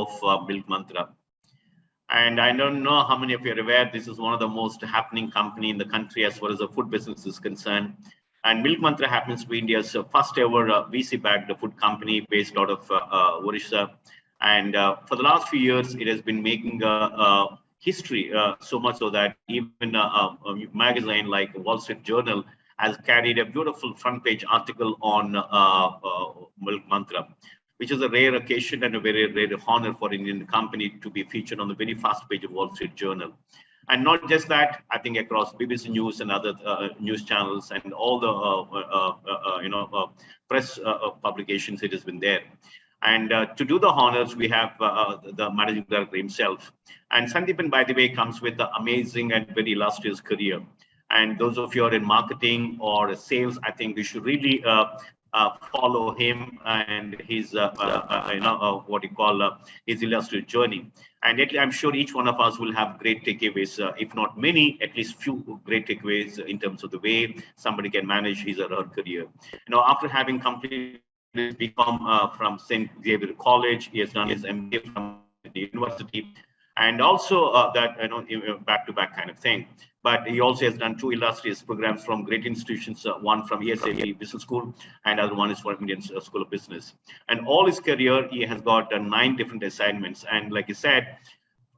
of Milk Mantra. And I don't know how many of you are aware, this is one of the most happening company in the country as far as the food business is concerned. And Milk Mantra happens to be India's first ever VC-backed food company based out of Orissa. And for the last few years, it has been making history, so much so that even a magazine like Wall Street Journal has carried a beautiful front page article on Milk Mantra, which is a rare occasion and a very rare honor for an Indian company to be featured on the very first page of Wall Street Journal. And not just that, I think across BBC News and other news channels and all the press publications, it has been there. And to do the honors, we have the managing director himself. And Sandipan, by the way, comes with an amazing and very illustrious career. And those of you who are in marketing or sales, I think you should really follow him and his what you call his illustrious journey. And I'm sure each one of us will have great takeaways, if not many, at least few great takeaways in terms of the way somebody can manage his or her career. After having completed his BCom from St. Xavier College, he has done his MBA from the university, and also that back-to-back kind of thing. But he also has done two illustrious programs from great institutions, one from ESAB Business School and other one is from Indian School of Business. And all his career, he has got 9 different assignments. And like I said,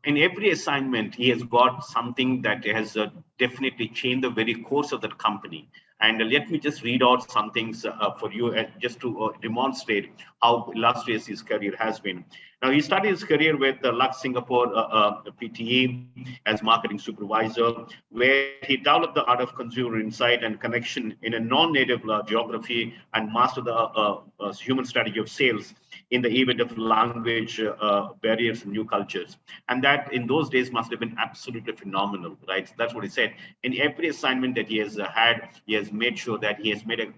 in every assignment, he has got something that has definitely changed the very course of that company. And let me just read out some things for you just to demonstrate how illustrious his career has been. Now, he started his career with Lux Singapore PTE as marketing supervisor, where he developed the art of consumer insight and connection in a non-native geography and mastered the human strategy of sales in the event of language barriers and new cultures. And that in those days must have been absolutely phenomenal, right? So that's what he said. In every assignment that he has had, he has made sure that he has made a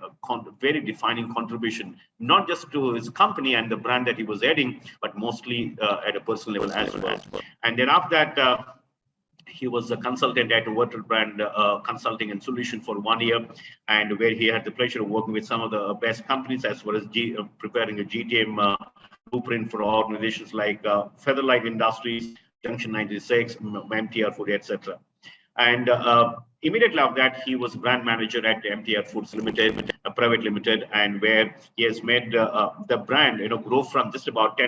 very defining contribution, not just to his company and the brand that he was heading, but mostly at a personal level as well. And then after that, he was a consultant at Virtual Brand Consulting and Solution for 1 year, and where he had the pleasure of working with some of the best companies as well as preparing a GTM blueprint for organizations like Featherlight Industries, Junction 96, MTR Food, etc. And immediately after that, he was brand manager at MTR Foods Limited, a private limited, and where he has made the brand grow from just about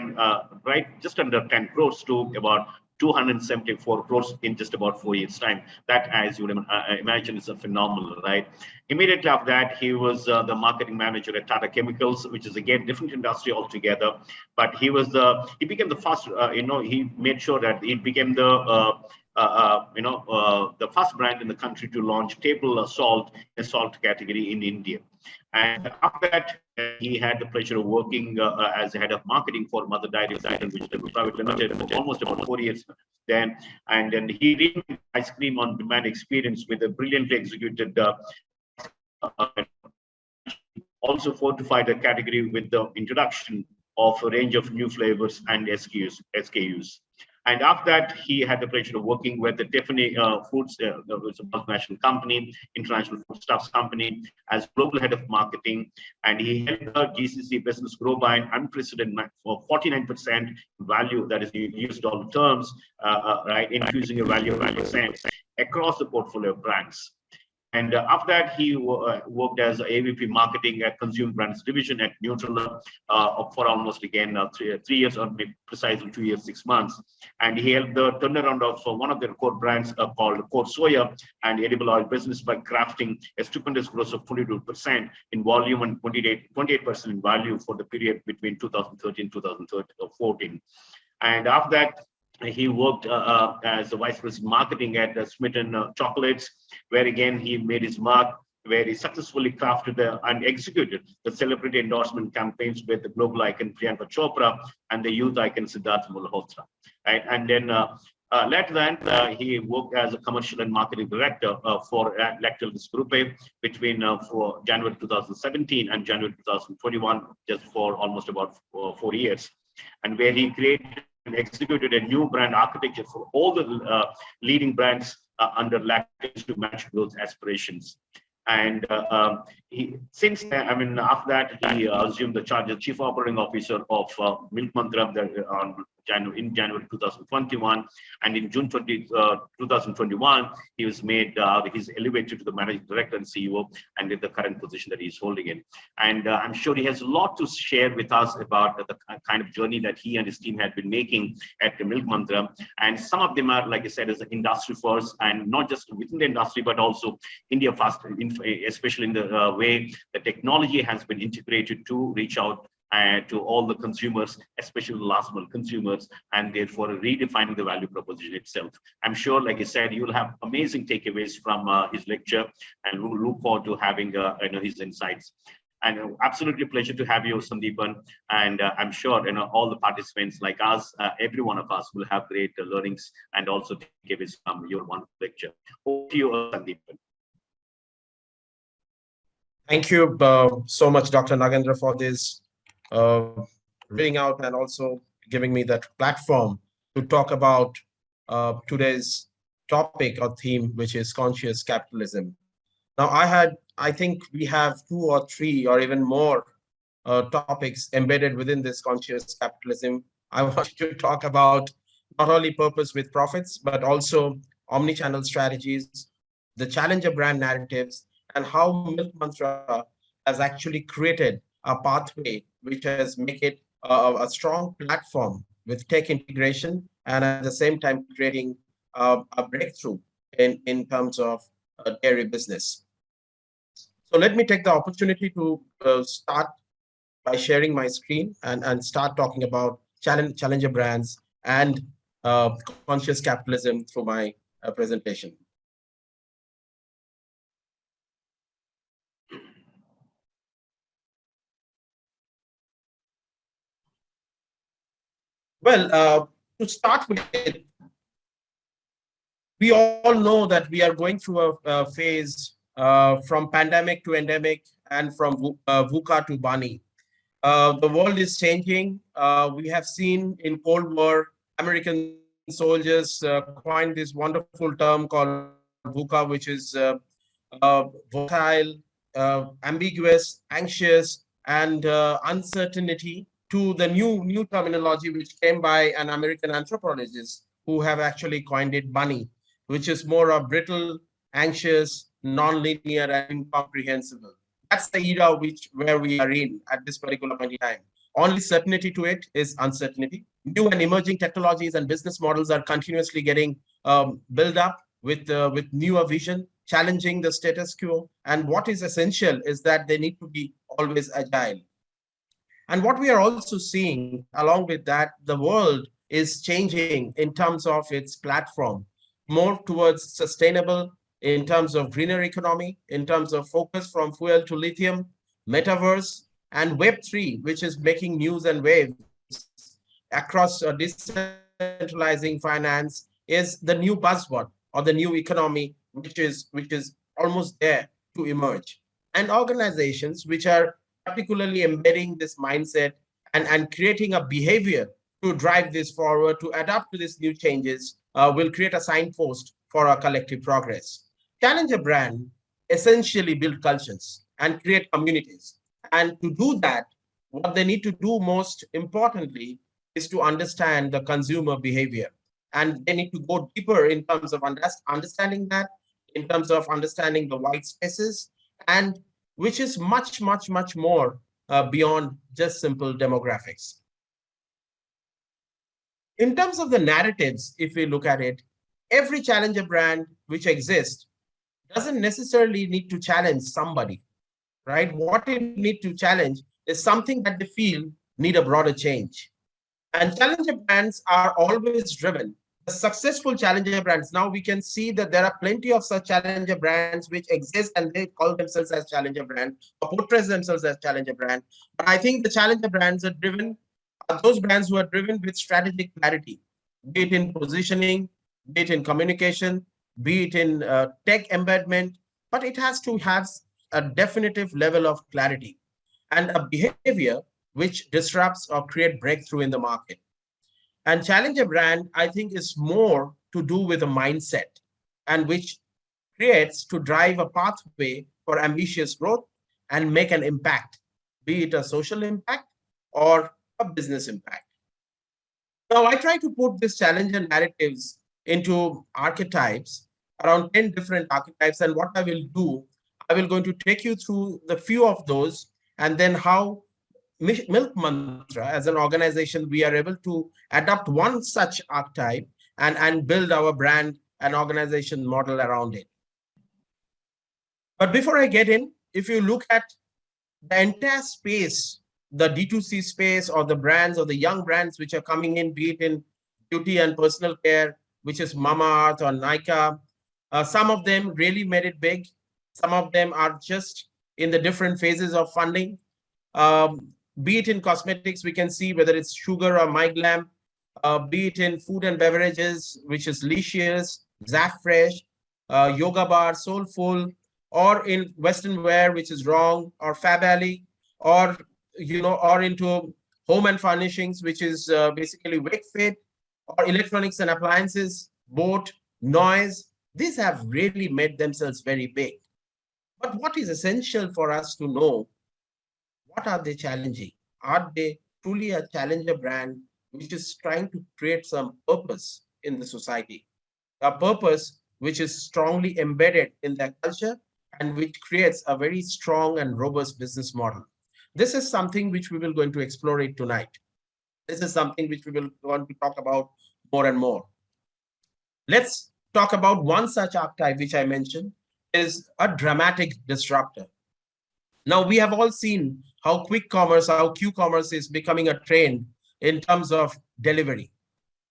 just under 10 crores to about 274 crores in just about 4 years' time. That, as you would imagine, is a phenomenal, right? Immediately after that, he was the marketing manager at Tata Chemicals, which is again different industry altogether. But he became the first. He made sure that it became the first brand in the country to launch table salt, a salt category in India. And after that, he had the pleasure of working as head of marketing for Mother Dairy, which is a private limited, for almost about 4 years then. And then he renamed ice cream on demand experience with a brilliantly executed, also fortified the category with the introduction of a range of new flavors and SKUs. And after that, he had the pleasure of working with the Tiffany Foods, it's a multinational company, international foodstuffs company, as global head of marketing. And he helped the GCC business grow by an unprecedented for 49% value, that is in US dollar terms, right, increasing a value of 5% across the portfolio of brands. And after that, he worked as AVP marketing at Consumer Brands Division at Nutrela for almost again 3 years, or precisely 2 years, 6 months. And he helped the turnaround of one of their core brands called Core Soya and edible oil business by crafting a stupendous growth of 22% in volume and 28% in value for the period between 2013 and 2014. And after that, he worked as the vice president marketing at Smitten Chocolates, where again he made his mark, where he successfully crafted and executed the celebrity endorsement campaigns with the global icon Priyanka Chopra and the youth icon Siddharth Malhotra. Right? And then later then, he worked as a commercial and marketing director for Lactalis Group between for January 2017 and January 2021, just for almost about 4 years, and where he created and executed a new brand architecture for all the leading brands under Lactalis to match growth aspirations. And since I mean, after that, he assumed the charge of Chief Operating Officer of Milk Mantra in January 2021, and in June 2021, he was made he's elevated to the Managing Director and CEO, and in the current position that he's holding in. And I'm sure he has a lot to share with us about the kind of journey that he and his team had been making at the Milk Mantra. And some of them are, like I said, as industry first, and not just within the industry, but also India fast, especially in the way the technology has been integrated to reach out to all the consumers, especially the last mile consumers, and therefore redefining the value proposition itself. I'm sure, like I said, you'll have amazing takeaways from his lecture, and we'll look forward to having his insights. And absolutely pleasure to have you, Sandipan. And I'm sure all the participants like us, every one of us will have great learnings and also takeaways from your one lecture. Over to you, Sandipan. Thank you so much, Dr. Nagendra, for this reading out and also giving me that platform to talk about today's topic or theme, which is conscious capitalism. Now, I think we have 2 or 3 or even more topics embedded within this conscious capitalism. I want to talk about not only purpose with profits, but also omnichannel strategies, the challenger brand narratives, and how Milk Mantra has actually created a pathway which has made it a strong platform with tech integration, and at the same time creating a breakthrough in terms of dairy business. So let me take the opportunity to start by sharing my screen and start talking about challenger brands and conscious capitalism through my presentation. Well, to start with, we all know that we are going through a phase from pandemic to endemic and from VUCA to Bani. The world is changing. We have seen in Cold War, American soldiers coined this wonderful term called VUCA, which is volatile, ambiguous, anxious, and uncertainty, to the new terminology which came by an American anthropologist who have actually coined it Bunny, which is more of brittle, anxious, non-linear, and incomprehensible. That's the era where we are in at this particular point in time. Only certainty to it is uncertainty. New and emerging technologies and business models are continuously getting built up with newer vision, challenging the status quo. And what is essential is that they need to be always agile. And what we are also seeing along with that, the world is changing in terms of its platform, more towards sustainable, in terms of greener economy, in terms of focus from fuel to lithium, metaverse, and Web3, which is making news and waves across decentralizing finance, is the new buzzword or the new economy, which is almost there to emerge. And organizations which are particularly embedding this mindset and creating a behavior to drive this forward, to adapt to these new changes, will create a signpost for our collective progress. Challenger brand essentially build cultures and create communities. And to do that, what they need to do most importantly is to understand the consumer behavior. And they need to go deeper in terms of understanding that, in terms of understanding the white spaces, and which is much, much, much more beyond just simple demographics. In terms of the narratives, if we look at it, every challenger brand which exists doesn't necessarily need to challenge somebody, right? What it needs to challenge is something that they feel need a broader change. And challenger brands are always driven. The successful challenger brands, now we can see that there are plenty of such challenger brands which exist and they call themselves as challenger brand or portray themselves as challenger brand. But I think the challenger brands are those brands who are driven with strategic clarity, be it in positioning, be it in communication, be it in tech embedment, but it has to have a definitive level of clarity and a behavior which disrupts or create breakthrough in the market. And challenger brand, I think, is more to do with a mindset and which creates to drive a pathway for ambitious growth and make an impact, be it a social impact or a business impact. Now, I try to put this challenge and narratives into archetypes, around 10 different archetypes. And what I will do, I will going to take you through the few of those, and then how Milk Mantra, as an organization, we are able to adopt one such archetype and build our brand and organization model around it. But before I get in, if you look at the entire space, the D2C space or the brands or the young brands which are coming in, be it in beauty and personal care, which is Mamaearth or Nykaa, some of them really made it big. Some of them are just in the different phases of funding. Be it in cosmetics, we can see whether it's Sugar or MyGlam, be it in food and beverages, which is Licious, Zafresh, Yoga Bar, Soulful, or in Western wear, which is Wrong or Fab Alley, or or into home and furnishings, which is basically Wakefit, or electronics and appliances, Boat, Noise. These have really made themselves very big. But what is essential for us to know, what are they challenging? Are they truly a challenger brand which is trying to create some purpose in the society? A purpose which is strongly embedded in their culture and which creates a very strong and robust business model. This is something which we will going to explore it tonight. This is something which we will want to talk about more and more. Let's talk about one such archetype which I mentioned is a dramatic disruptor. Now, we have all seen how quick commerce, how Q-commerce is becoming a trend in terms of delivery.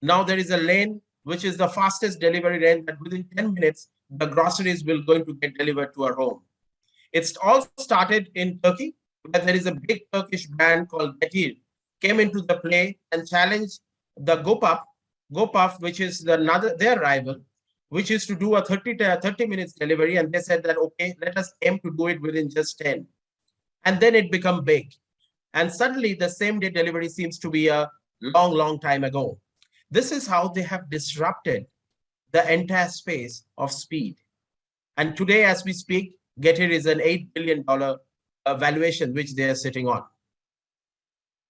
Now, there is a lane which is the fastest delivery lane that within 10 minutes, the groceries will going to get delivered to our home. It's all started in Turkey, where there is a big Turkish brand called Getir, came into the play and challenged the GoPuff, which is their rival, which is to do a 30 minutes delivery. And they said that, okay, let us aim to do it within just 10. And then it become big. And suddenly the same day delivery seems to be a long, long time ago. This is how they have disrupted the entire space of speed. And today, as we speak, Getir is an $8 billion valuation which they are sitting on.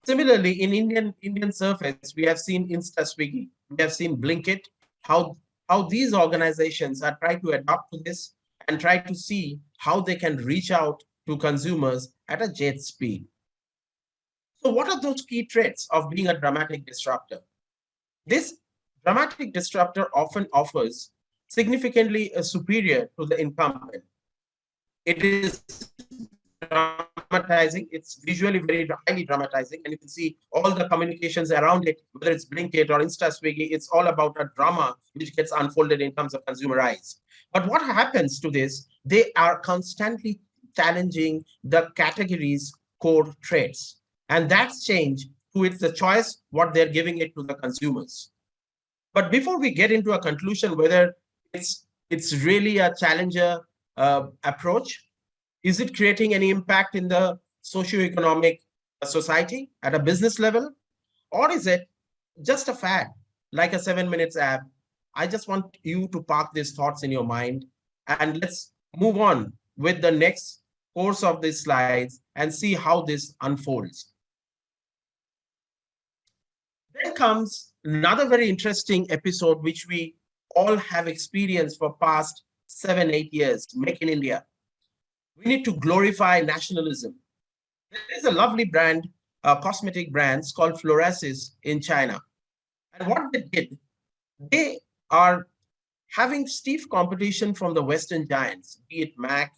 Similarly, in Indian surface, we have seen InstaSwiggy, we have seen Blinkit, how these organizations are trying to adapt to this and try to see how they can reach out to consumers at a jet speed. So what are those key traits of being a dramatic disruptor? This dramatic disruptor often offers significantly superior to the incumbent. It is dramatizing, it's visually very highly dramatizing, and you can see all the communications around it, whether it's Blinkit or InstaSwiggy, it's all about a drama which gets unfolded in terms of consumer eyes. But what happens to this? They are constantly challenging the category's core traits. And that's change to it's the choice, what they're giving it to the consumers. But before we get into a conclusion, whether it's really a challenger approach, is it creating any impact in the socioeconomic society at a business level? Or is it just a fad, like a 7 minutes app? I just want you to park these thoughts in your mind and let's move on with the next course of these slides and see how this unfolds. Then comes another very interesting episode, which we all have experienced for past 7-8 years, Make in India. We need to glorify nationalism. There is a lovely brand, cosmetic brands called Florasis in China. And what they did, they are having stiff competition from the Western giants, be it MAC,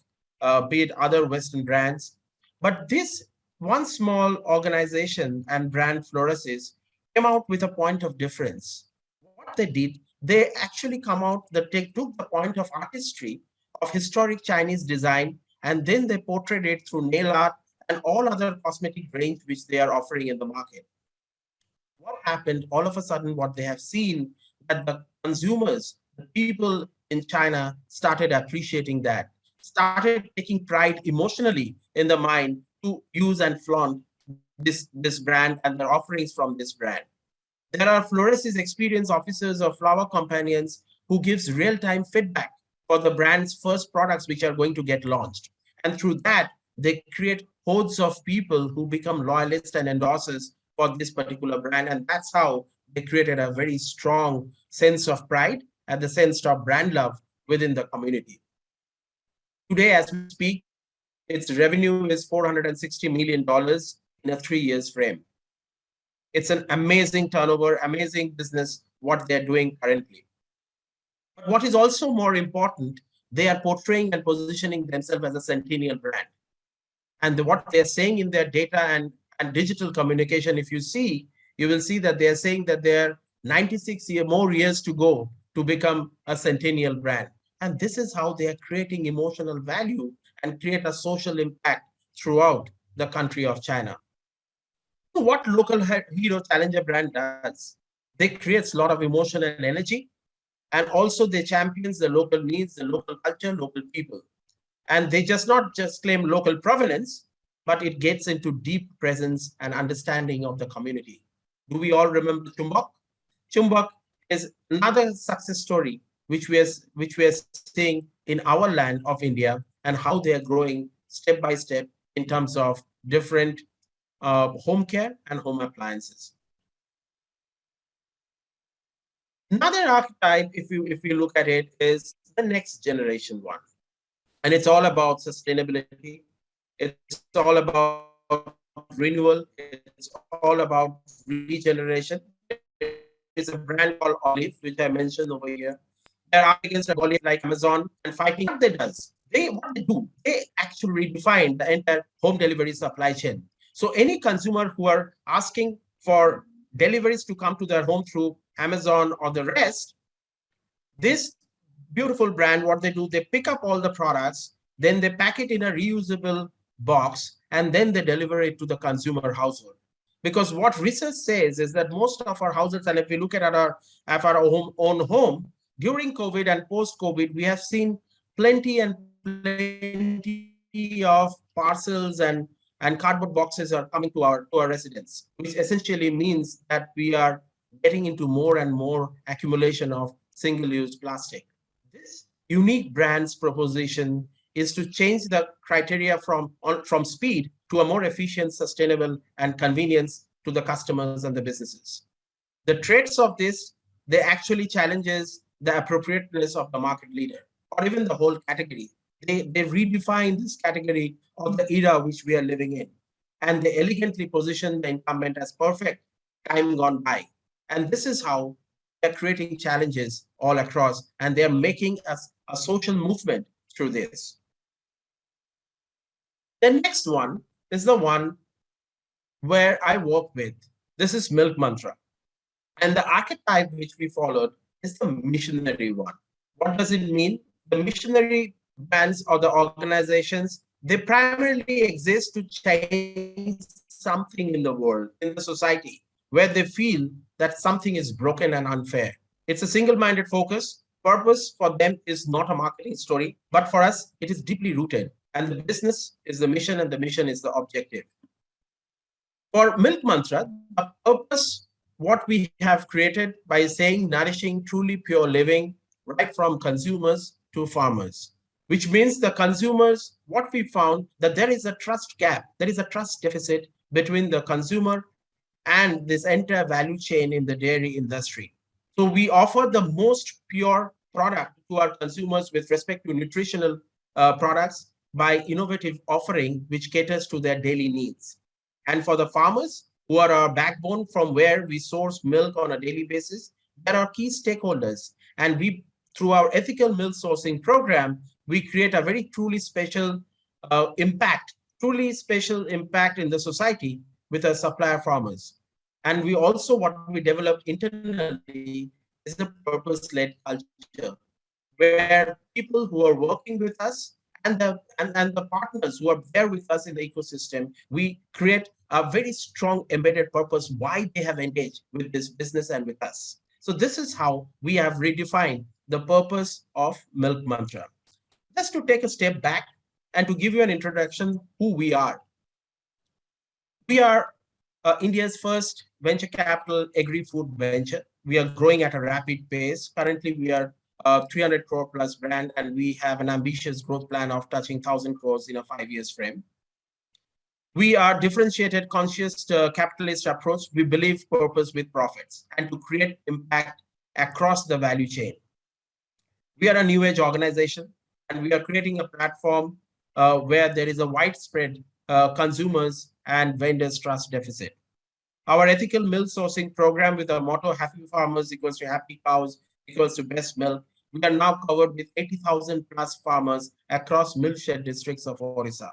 be it other Western brands. But this one small organization and brand, Florasis, came out with a point of difference. What they did, they actually took the point of artistry of historic Chinese design, and then they portrayed it through nail art and all other cosmetic range which they are offering in the market. What happened? All of a sudden, what they have seen that the consumers, the people in China started appreciating that, started taking pride emotionally in the mind to use and flaunt this brand and their offerings from this brand. There are Florasis experience officers or flower companions who gives real-time feedback for the brand's first products which are going to get launched. And through that, they create hordes of people who become loyalists and endorsers for this particular brand. And that's how they created a very strong sense of pride and the sense of brand love within the community. Today, as we speak, its revenue is $460 million in a 3 years frame. It's an amazing turnover, amazing business, what they're doing currently. But what is also more important, they are portraying and positioning themselves as a centennial brand. And what they're saying in their data and digital communication, if you see, you will see that they're saying that they're 96 more years to go to become a centennial brand. And this is how they are creating emotional value and create a social impact throughout the country of China. So what local hero challenger brand does, they creates a lot of emotion and energy, and also they champions the local needs, the local culture, local people. And they just not just claim local provenance, but it gets into deep presence and understanding of the community. Do we all remember Chumbak? Chumbak is another success story which we are seeing in our land of India, and how they are growing step by step in terms of different home care and home appliances. Another archetype, if you look at it, is the next generation one, and it's all about sustainability. It's all about renewal. It's all about regeneration. There is a brand called Olive, which I mentioned over here. They're arguing against a Goliath like Amazon and fighting. What they does, what they do, they actually redefine the entire home delivery supply chain. So any consumer who are asking for deliveries to come to their home through Amazon or the rest, this beautiful brand, what they do, they pick up all the products, then they pack it in a reusable box, and then they deliver it to the consumer household. Because what research says is that most of our households, and if we look at our own home, during COVID and post-COVID, we have seen plenty and plenty of parcels and cardboard boxes are coming to our residence, which essentially means that we are getting into more and more accumulation of single-use plastic. This unique brand's proposition is to change the criteria from speed to a more efficient, sustainable, and convenience to the customers and the businesses. The traits of this, they actually challenges the appropriateness of the market leader or even the whole category. They redefine this category of the era which we are living in. And they elegantly position the incumbent as perfect, time gone by. And this is how they're creating challenges all across, and they're making us a social movement through this. The next one is the one where I work with. This is Milk Mantra. And the archetype which we followed is the missionary one. What does it mean? The missionary brands or the organizations, they primarily exist to change something in the world, in the society, where they feel that something is broken and unfair. It's a single-minded focus. Purpose for them is not a marketing story, but for us, it is deeply rooted. And the business is the mission and the mission is the objective. For Milk Mantra, the purpose, what we have created by saying nourishing truly pure living, right from consumers to farmers, which means the consumers, what we found that there is a trust gap, there is a trust deficit between the consumer and this entire value chain in the dairy industry. So we offer the most pure product to our consumers with respect to nutritional products by innovative offering, which caters to their daily needs. And for the farmers, who are our backbone from where we source milk on a daily basis, there are key stakeholders. And we, through our ethical milk sourcing program, we create a very truly special impact in the society with our supplier farmers. And we also, what we developed internally is a purpose-led culture, where people who are working with us and the partners who are there with us in the ecosystem, we create a very strong embedded purpose why they have engaged with this business and with us. So this is how we have redefined the purpose of Milk Mantra. Just to take a step back and to give you an introduction who we are. We are India's first venture capital agri-food venture. We are growing at a rapid pace. Currently, we are 300 crore plus brand, and we have an ambitious growth plan of touching 1,000 crores in a 5 years frame. We are differentiated, conscious, capitalist approach. We believe purpose with profits and to create impact across the value chain. We are a new age organization, and we are creating a platform where there is a widespread consumers and vendors trust deficit. Our ethical milk sourcing program with the motto happy farmers equals to happy cows equals to best milk. We are now covered with 80,000 plus farmers across milkshed districts of Orissa.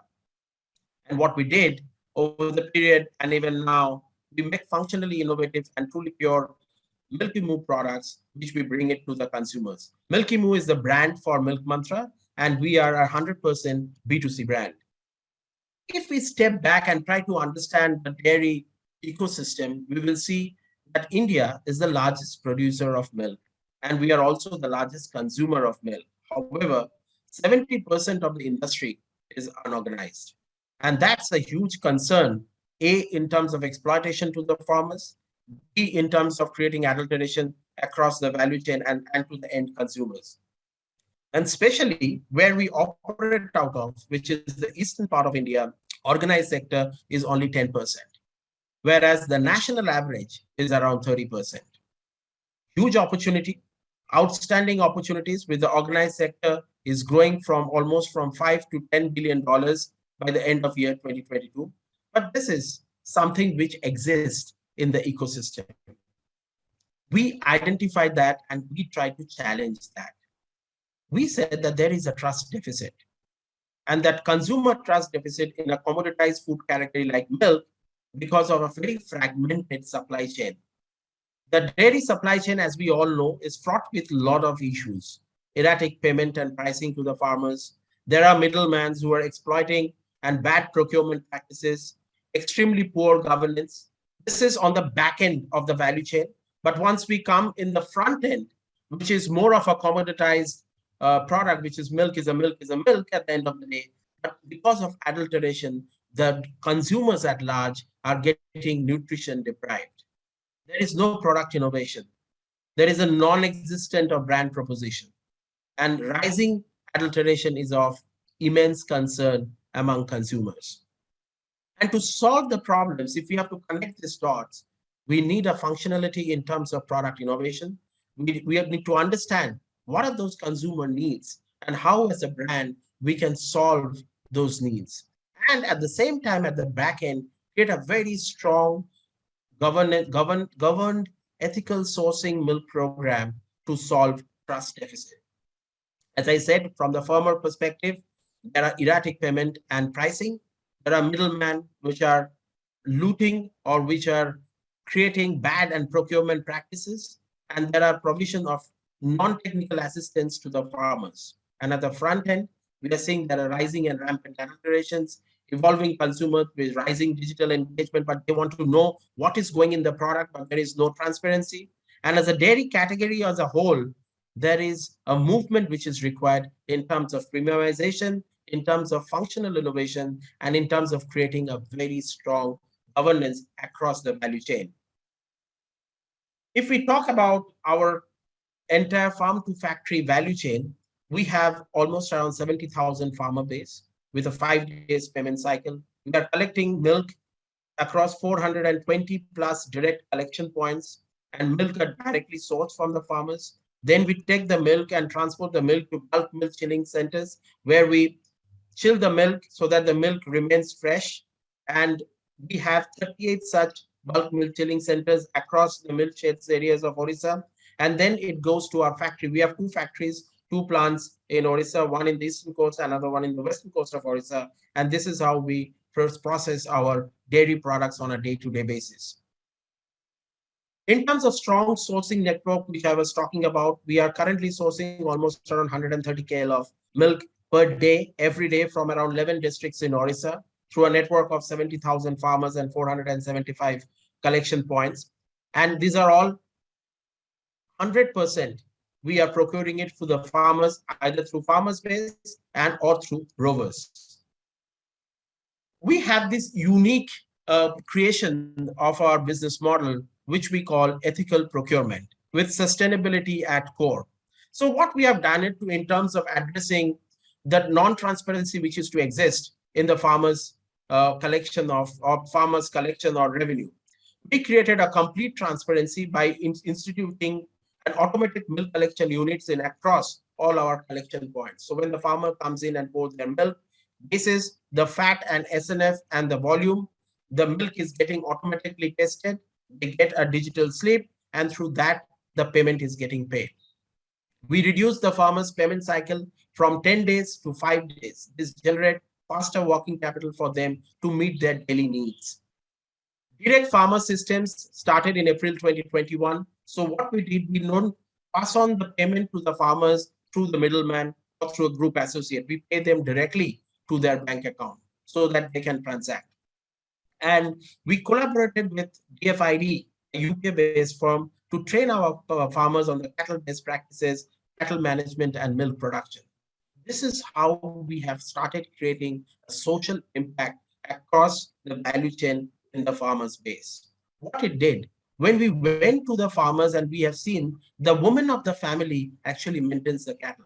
And what we did over the period and even now, we make functionally innovative and truly pure Milky Moo products, which we bring it to the consumers. Milky Moo is the brand for Milk Mantra, and we are a 100% B2C brand. If we step back and try to understand the dairy ecosystem, we will see that India is the largest producer of milk, and we are also the largest consumer of milk. However, 70% of the industry is unorganized. And that's a huge concern, A, in terms of exploitation to the farmers, B, in terms of creating adulteration across the value chain and to the end consumers. And especially where we operate out of, which is the eastern part of India, organized sector is only 10%, whereas the national average is around 30%. Huge opportunity, outstanding opportunities with the organized sector is growing from almost from 5 to $10 billion by the end of year 2022. But this is something which exists in the ecosystem. We identified that and we tried to challenge that. We said that there is a trust deficit, and that consumer trust deficit in a commoditized food category like milk because of a very fragmented supply chain. The dairy supply chain, as we all know, is fraught with a lot of issues. Erratic payment and pricing to the farmers. There are middlemen who are exploiting and bad procurement practices, extremely poor governance. This is on the back end of the value chain. But once we come in the front end, which is more of a commoditized product, which is milk is a milk is a milk at the end of the day. But because of adulteration, the consumers at large are getting nutrition deprived. There is no product innovation. There is a non-existent or brand proposition. And rising adulteration is of immense concern among consumers. And to solve the problems, if we have to connect these dots, we need a functionality in terms of product innovation. We need to understand what are those consumer needs and how as a brand we can solve those needs. And at the same time, at the back end, create a very strong governed ethical sourcing milk program to solve trust deficit. As I said, from the farmer perspective, there are erratic payment and pricing. There are middlemen which are looting or which are creating bad and procurement practices. And there are provision of non-technical assistance to the farmers. And at the front end, we are seeing there are rising and rampant adulterations, evolving consumers with rising digital engagement, but they want to know what is going in the product, but there is no transparency. And as a dairy category as a whole, there is a movement which is required in terms of premiumization, in terms of functional innovation, and in terms of creating a very strong governance across the value chain. If we talk about our entire farm to factory value chain, we have almost around 70,000 farmer base with a 5 days payment cycle. We are collecting milk across 420 plus direct collection points, and milk are directly sourced from the farmers. Then we take the milk and transport the milk to bulk milk chilling centers where we chill the milk so that the milk remains fresh. And we have 38 such bulk milk chilling centers across the milk sheds areas of Orissa. And then it goes to our factory. We have two factories, two plants in Orissa, one in the eastern coast, another one in the western coast of Orissa. And this is how we first process our dairy products on a day-to-day basis. In terms of strong sourcing network, which I was talking about, we are currently sourcing almost around 130 kl of milk per day, every day from around 11 districts in Orissa through a network of 70,000 farmers and 475 collection points. And these are all 100%. We are procuring it for the farmers, either through farmers base and or through rovers. We have this unique creation of our business model, which we call ethical procurement with sustainability at core. So what we have done it in terms of addressing that non-transparency which is to exist in the farmers collection of farmers' collection or revenue. We created a complete transparency by instituting an automatic milk collection units in across all our collection points. So when the farmer comes in and pours their milk, this is the fat and SNF and the volume. The milk is getting automatically tested. They get a digital slip, and through that, the payment is getting paid. We reduce the farmer's payment cycle from 10 days to 5 days. This generates faster working capital for them to meet their daily needs. Direct farmer systems started in April 2021. So what we did, we don't pass on the payment to the farmers through the middleman or through a group associate. We pay them directly to their bank account so that they can transact. And we collaborated with DFID, a UK-based firm, to train our farmers on the cattle best practices, cattle management, and milk production. This is how we have started creating a social impact across the value chain in the farmers' base. What it did, when we went to the farmers and we have seen the woman of the family actually maintains the cattle,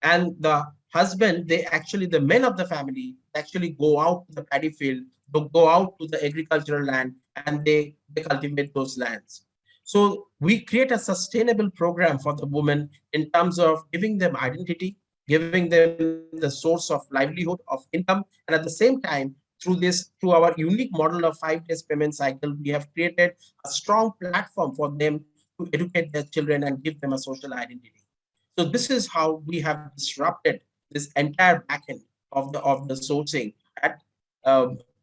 and the husband, they actually, the men of the family actually go out to the paddy field, go out to the agricultural land, and they cultivate those lands. So we create a sustainable program for the women in terms of giving them identity, giving them the source of livelihood, of income, and at the same time, through our unique model of 5 days payment cycle, we have created a strong platform for them to educate their children and give them a social identity. So this is how we have disrupted this entire backend of the sourcing at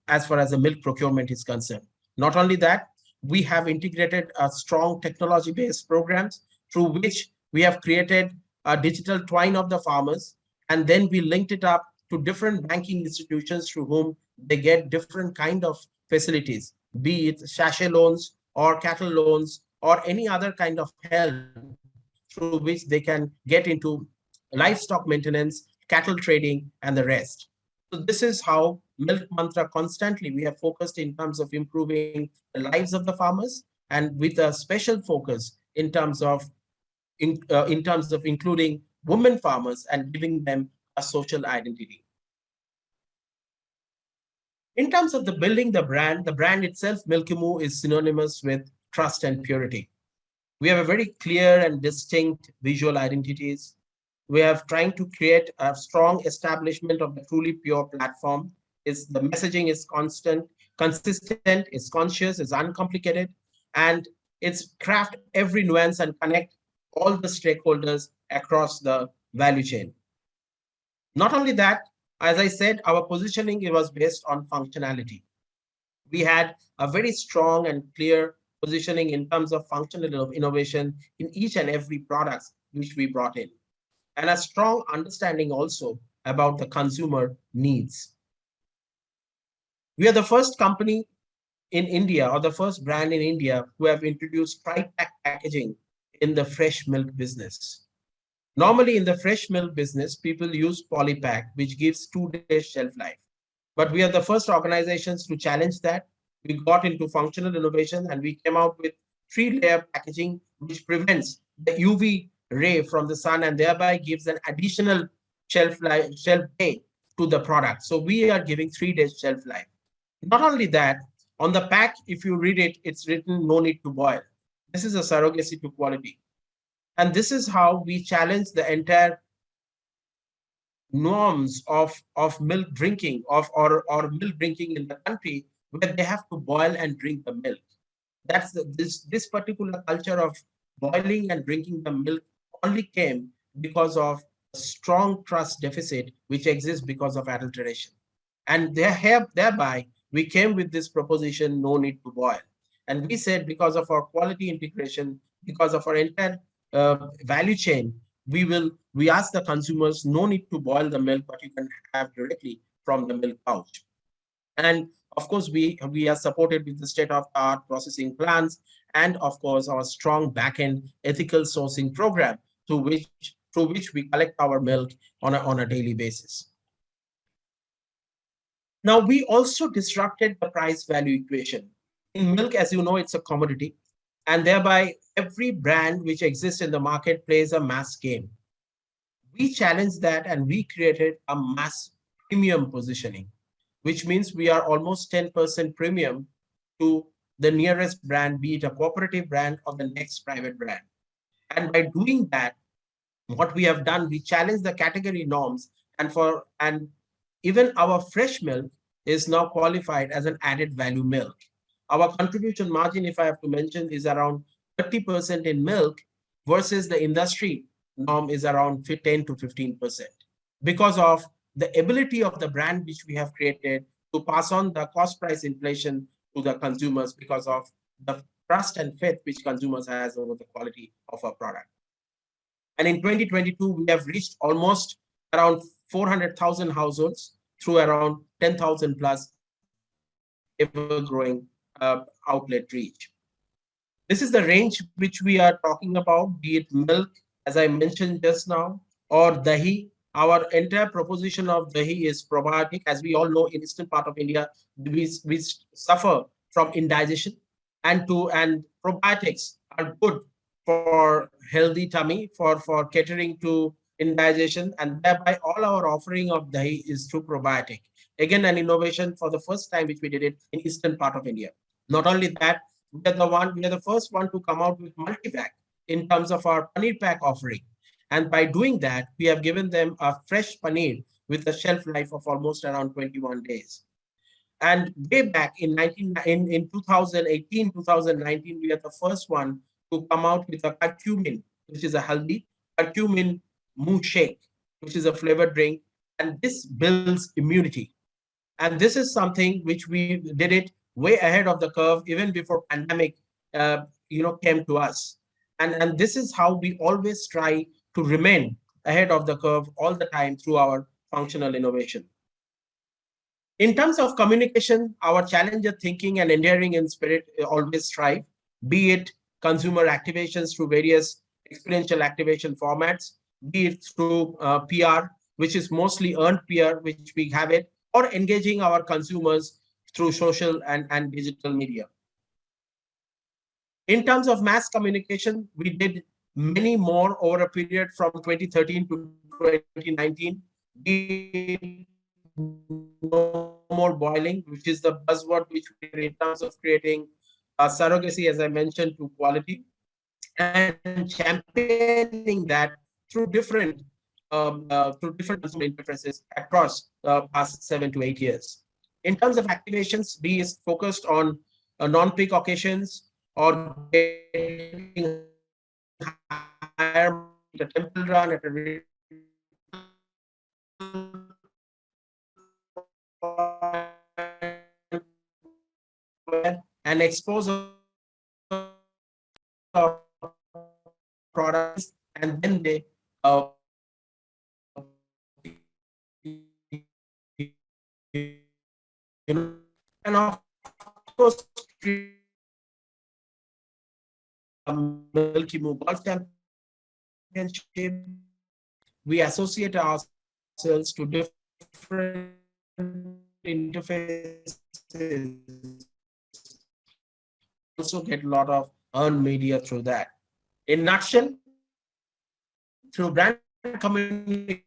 as far as the milk procurement is concerned. Not only that, we have integrated a strong technology-based programs through which we have created a digital twine of the farmers, and then we linked it up to different banking institutions through whom they get different kind of facilities, be it sachet loans or cattle loans or any other kind of help through which they can get into livestock maintenance, cattle trading, and the rest. So this is how Milk Mantra constantly we have focused in terms of improving the lives of the farmers, and with a special focus in terms of including women farmers and giving them a social identity. In terms of the building the brand itself, Milkimu is synonymous with trust and purity. We have a very clear and distinct visual identities. We have trying to create a strong establishment of the truly pure platform. Is the messaging is constant, consistent, is conscious, is uncomplicated, and it's craft every nuance and connect all the stakeholders across the value chain. Not only that, as I said, our positioning it was based on functionality. We had a very strong and clear positioning in terms of functional innovation in each and every product which we brought in, and a strong understanding also about the consumer needs. We are the first company in India, or the first brand in India, who have introduced tri-pack packaging in the fresh milk business. Normally, in the fresh milk business, people use polypack, which gives 2 days shelf life. But we are the first organizations to challenge that. We got into functional innovation and we came out with 3-layer packaging, which prevents the UV ray from the sun and thereby gives an additional shelf day to the product. So we are giving 3 days shelf life. Not only that, on the pack, if you read it, it's written no need to boil. This is a surrogacy to quality. And this is how we challenge the entire norms of milk drinking or milk drinking in the country, where they have to boil and drink the milk. That's this particular culture of boiling and drinking the milk only came because of a strong trust deficit which exists because of adulteration. And thereby we came with this proposition, no need to boil. And we said because of our quality integration, because of our entire value chain, we ask the consumers, no need to boil the milk, but you can have directly from the milk pouch. And of course, we are supported with the state-of-the-art processing plants, and of course, our strong back-end ethical sourcing program through which we collect our milk on a daily basis. Now, we also disrupted the price-value equation. In milk, as you know, it's a commodity, and thereby every brand which exists in the market plays a mass game. We challenged that and we created a mass premium positioning. which means we are almost 10% premium to the nearest brand, be it a cooperative brand or the next private brand. And by doing that, what we have done, we challenge the category norms, and even our fresh milk is now qualified as an added value milk. Our contribution margin, if I have to mention, is around 30% in milk versus the industry norm is around 10 to 15%, because of the ability of the brand which we have created to pass on the cost price inflation to the consumers because of the trust and faith which consumers has over the quality of our product. And in 2022, we have reached almost around 400,000 households through around 10,000 plus ever-growing outlet reach. This is the range which we are talking about, be it milk, as I mentioned just now, or dahi. Our entire proposition of dahi is probiotic. As we all know, in eastern part of India, we suffer from indigestion, and probiotics are good for healthy tummy, for catering to indigestion, and thereby all our offering of dahi is through probiotic. Again, an innovation for the first time which we did it in eastern part of India. Not only that, we are the first one to come out with multi-pack in terms of our paneer pack offering. And by doing that, we have given them a fresh paneer with a shelf life of almost around 21 days. And way back in 2018, 2019, we are the first one to come out with a curcumin, which is a healthy curcumin moo shake, which is a flavored drink. And this builds immunity. And this is something which we did it way ahead of the curve, even before pandemic, came to us. And this is how we always try to remain ahead of the curve all the time through our functional innovation. In terms of communication, our challenger thinking and endearing in spirit always strive, be it consumer activations through various experiential activation formats, be it through PR, which is mostly earned PR, which we have it, or engaging our consumers through social and digital media. In terms of mass communication, we did many more over a period from 2013 to 2019. No more boiling, which is the buzzword which we are in terms of creating surrogacy, as I mentioned, to quality, and championing that through different consumer interfaces across the past 7 to 8 years. In terms of activations, B is focused on non-peak occasions or getting higher a temple run at a and expose our products, and then they and of course Milky Moo Golf Championship. We associate ourselves to different interfaces. Also get a lot of earned media through that. In nutshell, through brand communication,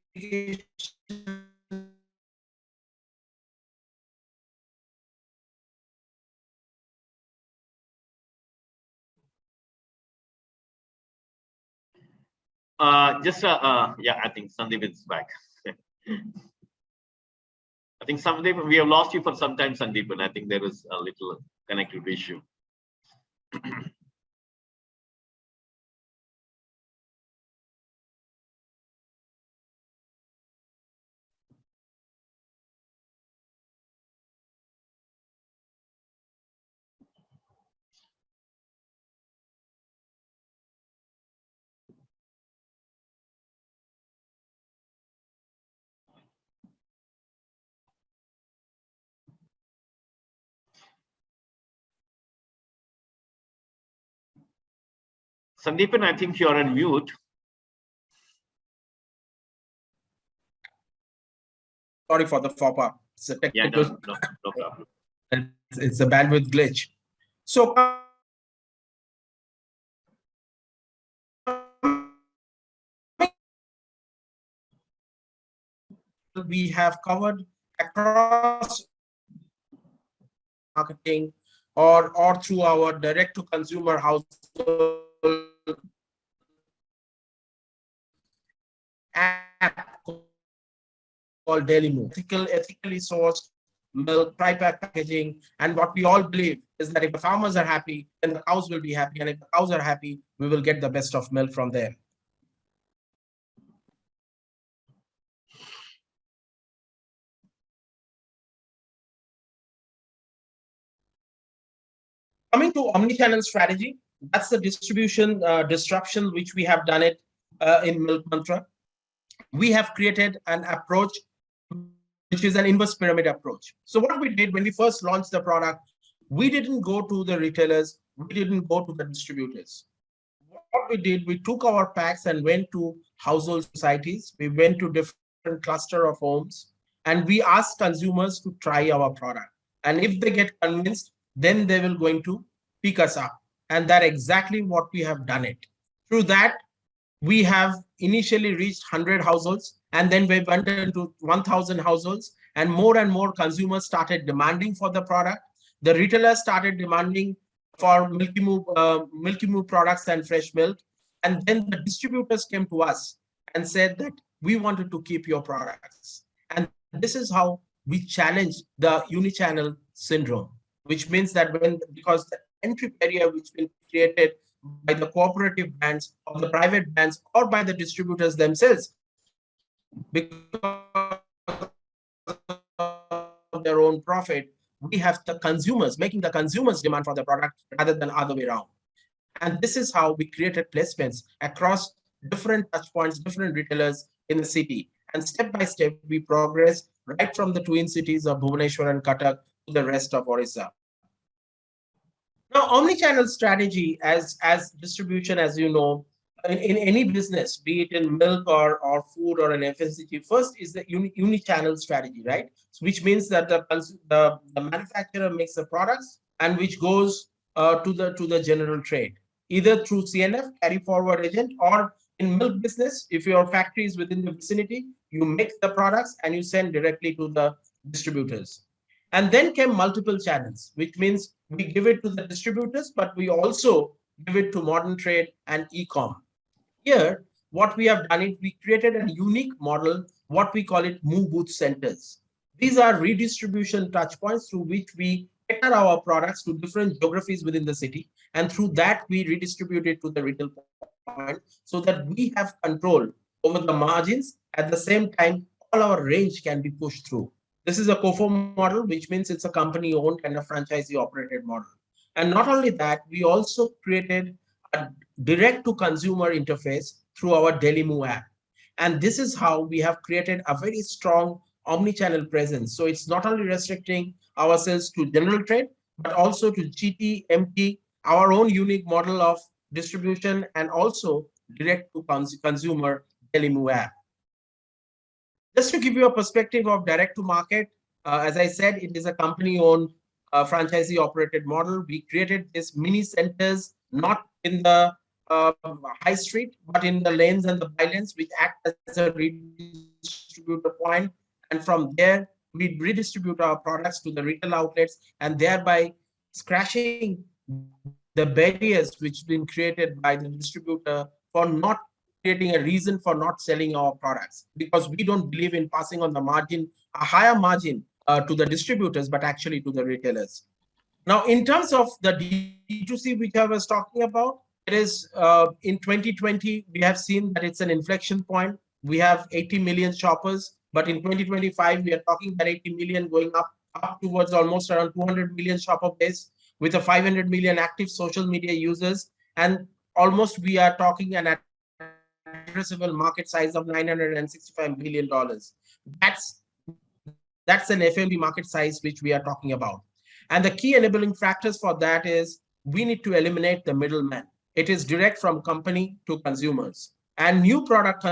yeah, I think Sandeep is back. I think Sandeep, we have lost you for some time, Sandeep, and I think there is a little connectivity issue. Sandeepan, I think you're on mute. Sorry for the faux pas. It's a technical. Yeah, no problem. It's a bandwidth glitch. So we have covered across marketing or through our direct to consumer household app called Daily Move. Ethically sourced milk, tri-pack packaging, and what we all believe is that if the farmers are happy, then the cows will be happy, and if the cows are happy, we will get the best of milk from them. Coming to omnichannel strategy, that's the distribution disruption which we have done it in Milk Mantra. We have created an approach which is an inverse pyramid approach. So what we did when we first launched the product, we didn't go to the retailers, we didn't go to the distributors. What we did, we took our packs and went to household societies, we went to different cluster of homes, and we asked consumers to try our product. And if they get convinced, then they will going to pick us up. And that exactly what we have done it. Through that, we have initially reached 100 households, and then we went into 1000 households, and more consumers started demanding for the product. The retailers started demanding for Milky Moo products and fresh milk, and then the distributors came to us and said that we wanted to keep your products. And this is how we challenge the unichannel syndrome, which means that because the entry barrier which been created by the cooperative brands or the private brands or by the distributors themselves because of their own profit, we have the consumers making the consumers demand for the product rather than other way around. And this is how we created placements across different touch points, different retailers in the city. And step by step, we progress right from the twin cities of Bhubaneswar and Cuttack to the rest of Orissa. Now, omnichannel strategy as distribution, as you know, in any business, be it in milk or food or an FMCG, first is the unichannel strategy, right? So which means that the manufacturer makes the products and which goes to the general trade, either through CNF, carry forward agent, or in milk business, if your factory is within the vicinity, you make the products and you send directly to the distributors. And then came multiple channels, which means we give it to the distributors, but we also give it to modern trade and e-com. Here, what we have done is we created a unique model, what we call it Move Booth Centers. These are redistribution touch points through which we cater our products to different geographies within the city. And through that, we redistribute it to the retail point so that we have control over the margins. At the same time, all our range can be pushed through. This is a COFO model, which means it's a company owned and a franchisee operated model. And not only that, we also created a direct to consumer interface through our Daily Move app. And this is how we have created a very strong omni-channel presence. So it's not only restricting ourselves to general trade, but also to GT, MT, our own unique model of distribution, and also direct to consumer Daily Move app. Just to give you a perspective of direct to market, as I said, it is a company owned franchisee operated model. We created these mini centers, not in the high street, but in the lanes and the bylanes, which act as a redistributor point. And from there, we redistribute our products to the retail outlets and thereby scratching the barriers which have been created by the distributor for not creating a reason for not selling our products, because we don't believe in passing on the margin, a higher margin to the distributors, but actually to the retailers. Now, in terms of the D2C, which I was talking about, it is in 2020, we have seen that it's an inflection point. We have 80 million shoppers, but in 2025, we are talking about 80 million going up towards almost around 200 million shopper base with a 500 million active social media users. And almost we are talking an addressable market size of $965 billion. That's an FMB market size which we are talking about. And the key enabling factors for that is we need to eliminate the middleman. It is direct from company to consumers. And new product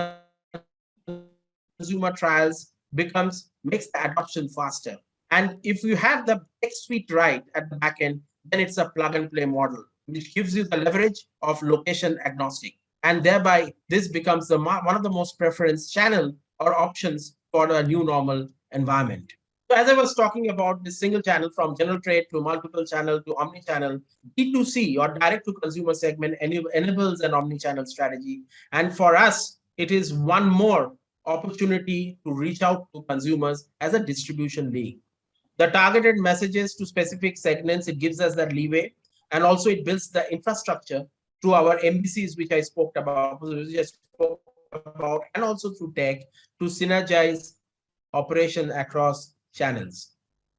consumer trials makes the adoption faster. And if you have the tech suite right at the back end, then it's a plug and play model, which gives you the leverage of location agnostic. And thereby, this becomes one of the most preference channel or options for a new normal environment. So as I was talking about this single channel from general trade to multiple channel to omni-channel, D2C or direct to consumer segment enables an omni-channel strategy. And for us, it is one more opportunity to reach out to consumers as a distribution league. The targeted messages to specific segments, it gives us that leeway. And also it builds the infrastructure through our MBCs, which I spoke about, and also through tech to synergize operation across channels.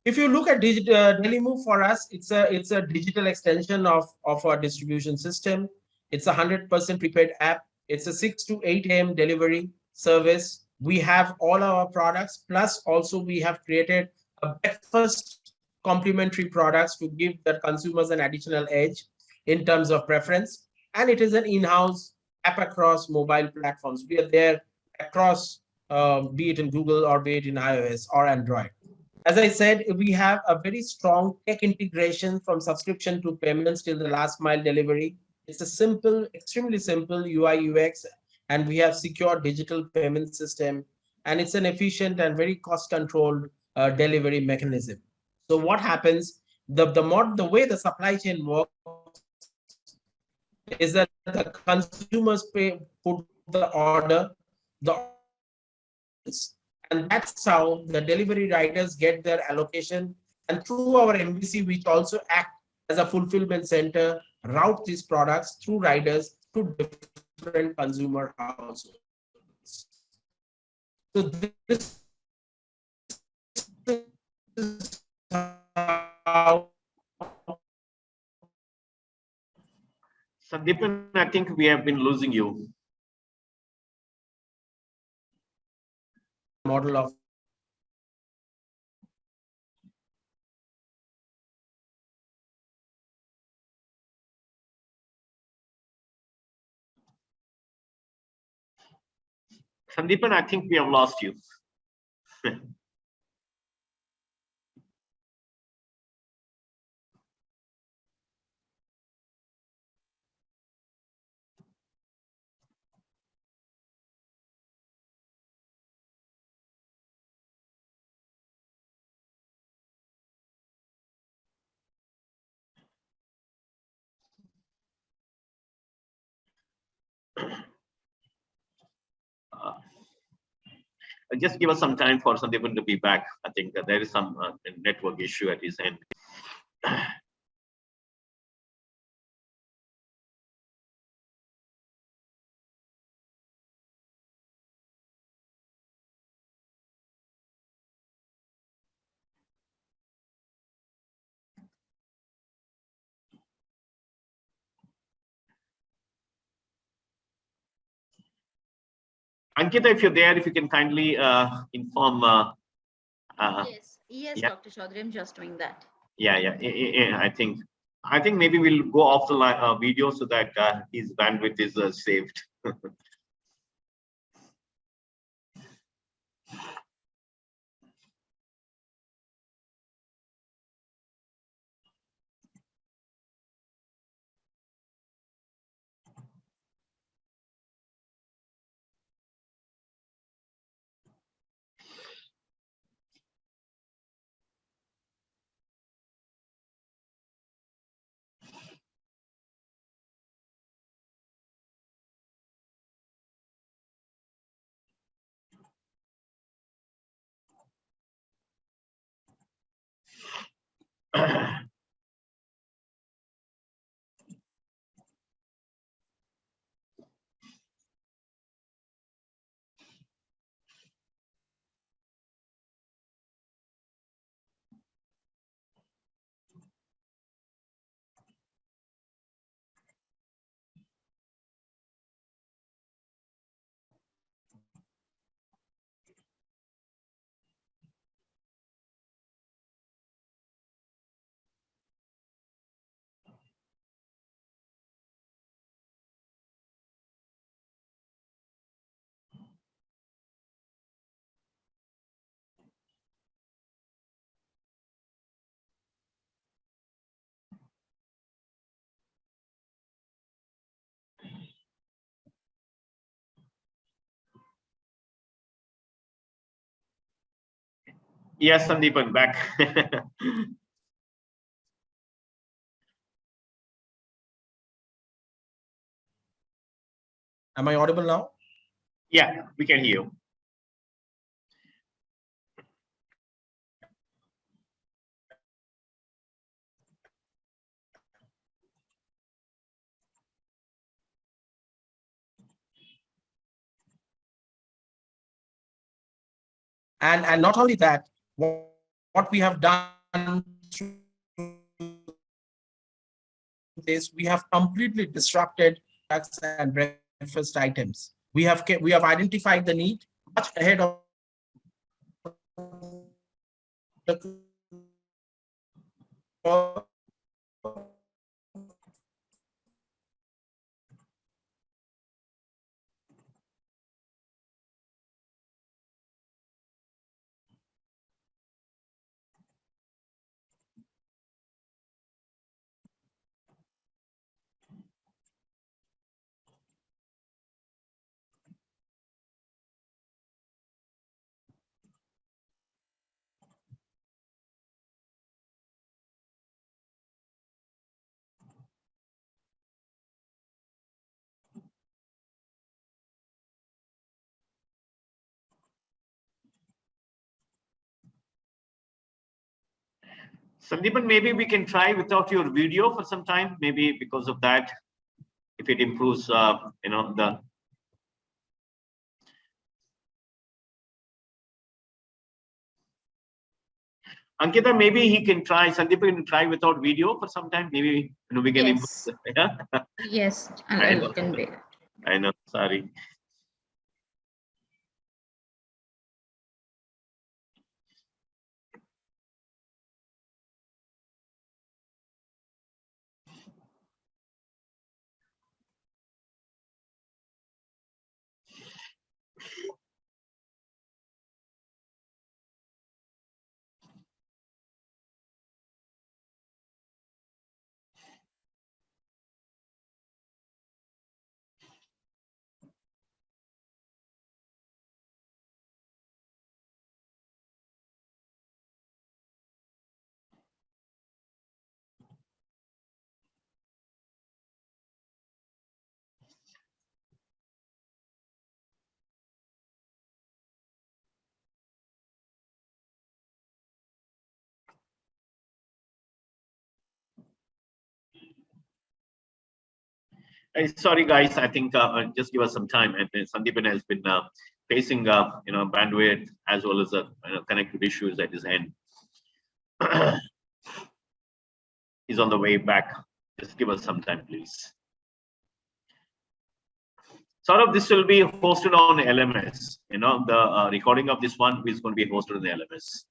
If you look at Daily Move for us, it's a digital extension of our distribution system. It's a 100% prepaid app. It's a 6 to 8 a.m. delivery service. We have all our products, plus also we have created a breakfast complementary products to give the consumers an additional edge in terms of preference. And it is an in-house app across mobile platforms. We are there across, be it in Google or be it in iOS or Android. As I said, we have a very strong tech integration from subscription to payments till the last mile delivery. It's a simple, extremely simple UI UX, and we have secure digital payment system, and it's an efficient and very cost controlled delivery mechanism. So what happens? The way the supply chain works is that the consumers put the order, the order gets fulfilled in seconds, and that's how the delivery riders get their allocation. And through our MVC, which also act as a fulfillment center, route these products through riders to different consumer households. So this is how Sandipan, I think we have been losing you. model of Sandipan, I think we have lost you. Uh, just give us some time for Sandipan to be back. I think that there is some network issue at his end. Ankita, if you're there, if you can kindly inform. Yes, yes, Yeah, Dr. Chaudhary, I'm just doing that. yeah. I think maybe we'll go off the video so that his bandwidth is saved. Yes, Sandipan, back. Am I audible now? Yeah, we can hear you. And not only that, what we have done is we have completely disrupted products and breakfast items. We have identified the need much ahead of the Sandipan, maybe we can try without your video for some time. Maybe because of that, if it improves, the. Ankita, maybe he can try. Sandipan can try without video for some time. Maybe we can Yes. improve. Yeah? Yes, I I know. can be. I know. Sorry. Sorry, guys. I think just give us some time. And Sandipan has been facing bandwidth as well as connected issues at his end. He's on the way back. Just give us some time, please. Sort of this will be hosted on LMS. The recording of this one is going to be hosted on the LMS.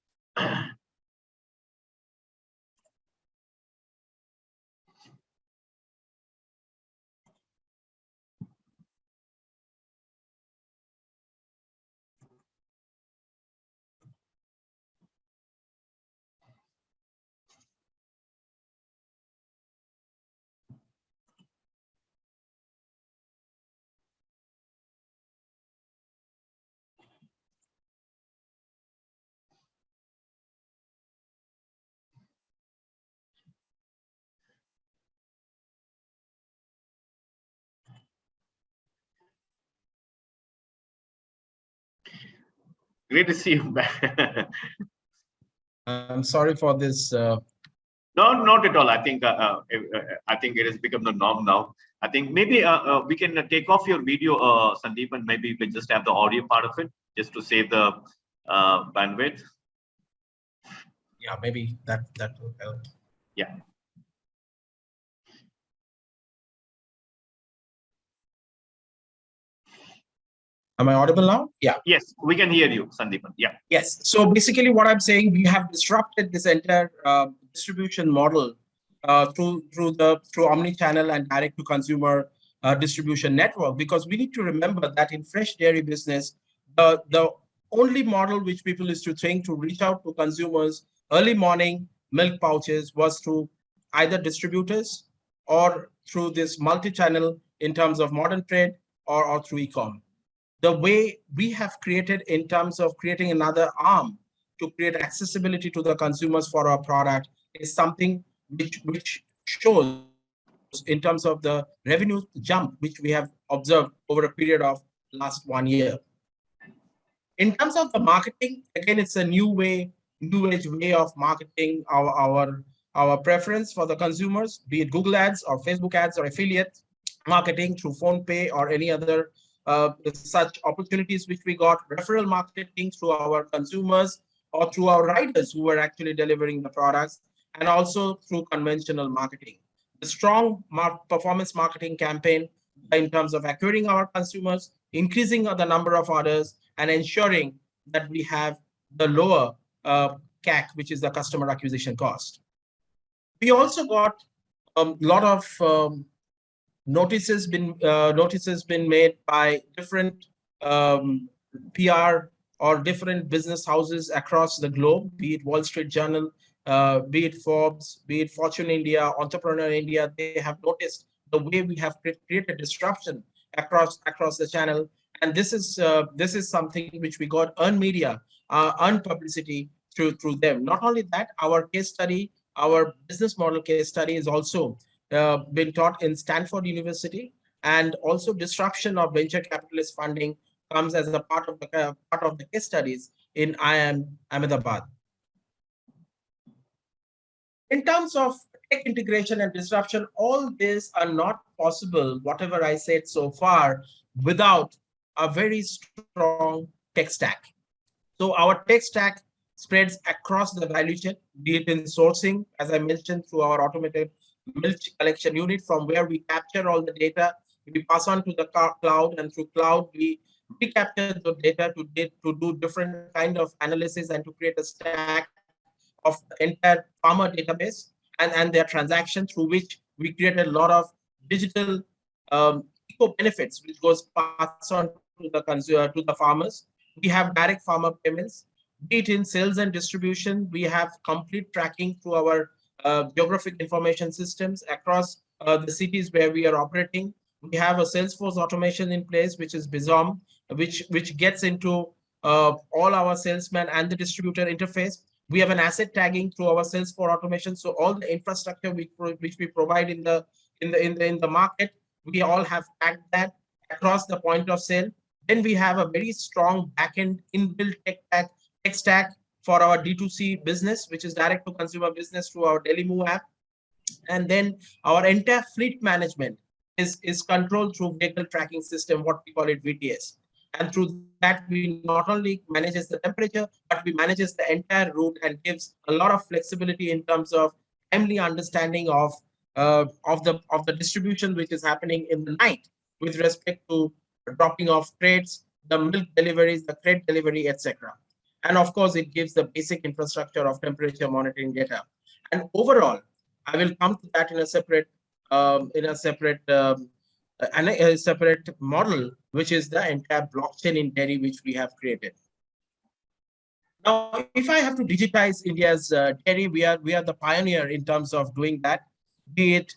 Great to see you back. I'm sorry for this. No, not at all. I think it has become the norm now. I think maybe we can take off your video, Sandeep, and maybe we can just have the audio part of it, just to save the bandwidth. Yeah, maybe that will help. Yeah. Am I audible now? Yeah. Yes, we can hear you, Sandeepan. Yeah. Yes. So basically, what I'm saying, we have disrupted this entire distribution model through omnichannel and direct to consumer distribution network, because we need to remember that in fresh dairy business, the only model which people used to think to reach out to consumers early morning milk pouches was through either distributors or through this multi-channel in terms of modern trade or through e-com. The way we have created in terms of creating another arm to create accessibility to the consumers for our product is something which shows in terms of the revenue jump which we have observed over a period of last 1 year. In terms of the marketing, again, it's a new age way of marketing our preference for the consumers, be it Google ads or Facebook ads or affiliate marketing through PhonePe or any other such opportunities which we got, referral marketing through our consumers or through our riders who were actually delivering the products, and also through conventional marketing. The strong performance marketing campaign in terms of acquiring our consumers, increasing the number of orders, and ensuring that we have the lower CAC, which is the customer acquisition cost. We also got a lot of notices been made by different PR or different business houses across the globe, be it Wall Street Journal, be it Forbes, be it Fortune India, Entrepreneur India. They have noticed the way we have created disruption across the channel, and this is something which we got earned media, earned publicity through them. Not only that, our case study, our business model case study is also been taught in Stanford University, and also disruption of venture capitalist funding comes as a part of the case studies in IIM Ahmedabad. In terms of tech integration and disruption, all these are not possible, whatever I said so far, without a very strong tech stack. So our tech stack spreads across the value chain, be it in sourcing, as I mentioned, through our automated milk collection unit, from where we capture all the data, we pass on to the cloud, and through cloud, we recapture the data to do different kind of analysis and to create a stack of the entire farmer database and their transaction, through which we create a lot of digital eco benefits, which goes passed on to the consumer, to the farmers. We have direct farmer payments, be it in sales and distribution. We have complete tracking through our geographic information systems across the cities where we are operating. We have a Salesforce automation in place, which is Bizom, which gets into all our salesmen and the distributor interface. We have an asset tagging through our Salesforce automation. So all the infrastructure which we provide in the market, we all have tagged that across the point of sale. Then we have a very strong backend inbuilt tech stack for our D2C business, which is direct to consumer business through our DailyMove app. And then our entire fleet management is controlled through vehicle tracking system, what we call it VTS. And through that, we not only manages the temperature, but we manages the entire route and gives a lot of flexibility in terms of timely understanding of the distribution which is happening in the night with respect to dropping off crates, the milk deliveries, the crate delivery, etc. And of course, it gives the basic infrastructure of temperature monitoring data. And overall, I will come to that in a separate model, which is the entire blockchain in dairy, which we have created. Now, if I have to digitize India's dairy, we are the pioneer in terms of doing that, be it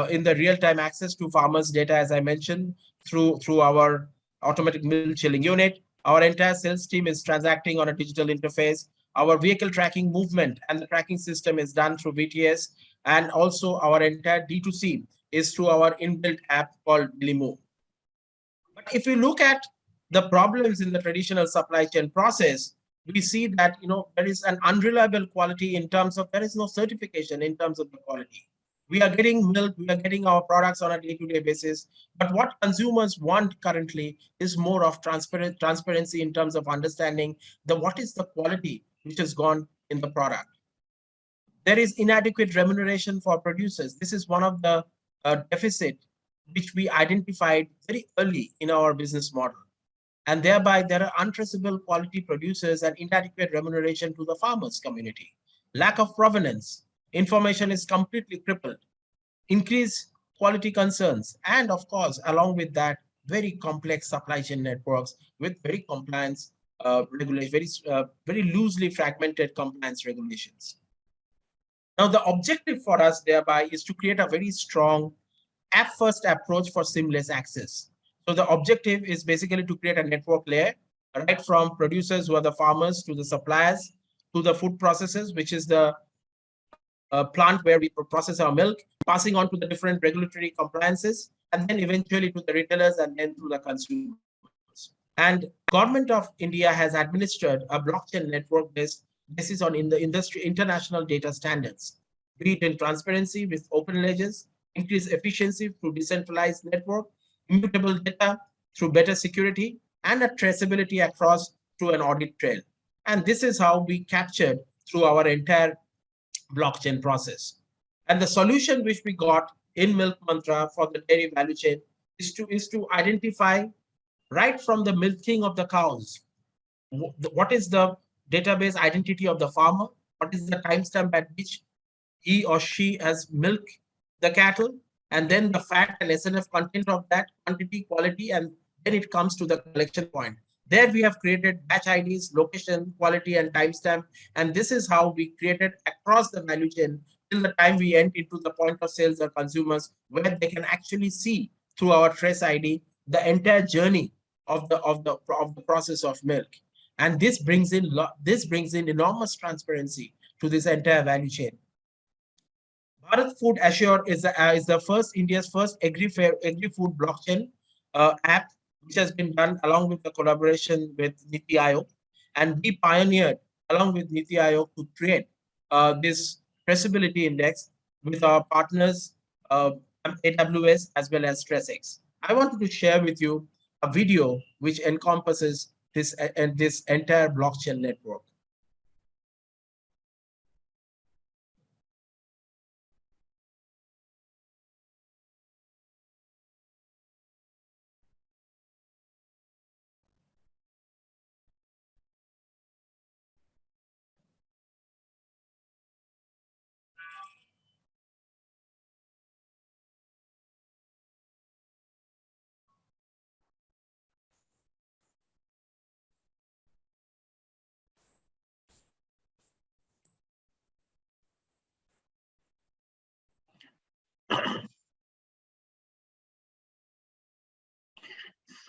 in the real-time access to farmers' data, as I mentioned, through our automatic milk chilling unit. Our entire sales team is transacting on a digital interface. Our vehicle tracking movement and the tracking system is done through VTS, and also our entire D2C is through our inbuilt app called DailyMove. But if you look at the problems in the traditional supply chain process, we see that there is an unreliable quality in terms of there is no certification in terms of the quality. We are getting milk, we are getting our products on a day-to-day basis, but what consumers want currently is more of transparency in terms of understanding what is the quality which has gone in the product. There is inadequate remuneration for producers. This is one of the deficit which we identified very early in our business model. And thereby, there are untraceable quality producers and inadequate remuneration to the farmers community. Lack of provenance. Information is completely crippled. Increased quality concerns. And of course, along with that, very complex supply chain networks with very compliance regulations, very loosely fragmented compliance regulations. Now, the objective for us thereby is to create a very strong app-first approach for seamless access. So the objective is basically to create a network layer, right from producers who are the farmers to the suppliers, to the food processors, which is the plant where we process our milk, passing on to the different regulatory compliances, and then eventually to the retailers and then to the consumers. And Government of India has administered a blockchain network basis on in the industry international data standards, be it in transparency with open ledgers, increased efficiency through decentralized network, immutable data through better security, and a traceability across through an audit trail. And this is how we captured through our entire blockchain process. And the solution which we got in Milk Mantra for the dairy value chain is to identify right from the milking of the cows what is the database identity of the farmer, what is the timestamp at which he or she has milked the cattle, and then the fat and SNF content of that quantity, quality, and then it comes to the collection point. There we have created batch IDs, location, quality, and timestamp, and this is how we created across the value chain till the time we enter into the point of sales or consumers, where they can actually see through our trace ID the entire journey of the process of milk. And this brings in enormous transparency to this entire value chain. Bharat Food Assure is the first India's first agri-food blockchain app, which has been done along with the collaboration with Niti Aayog, and we pioneered along with Niti Aayog to create this traceability index with our partners AWS as well as StressX. I wanted to share with you a video which encompasses this entire blockchain network.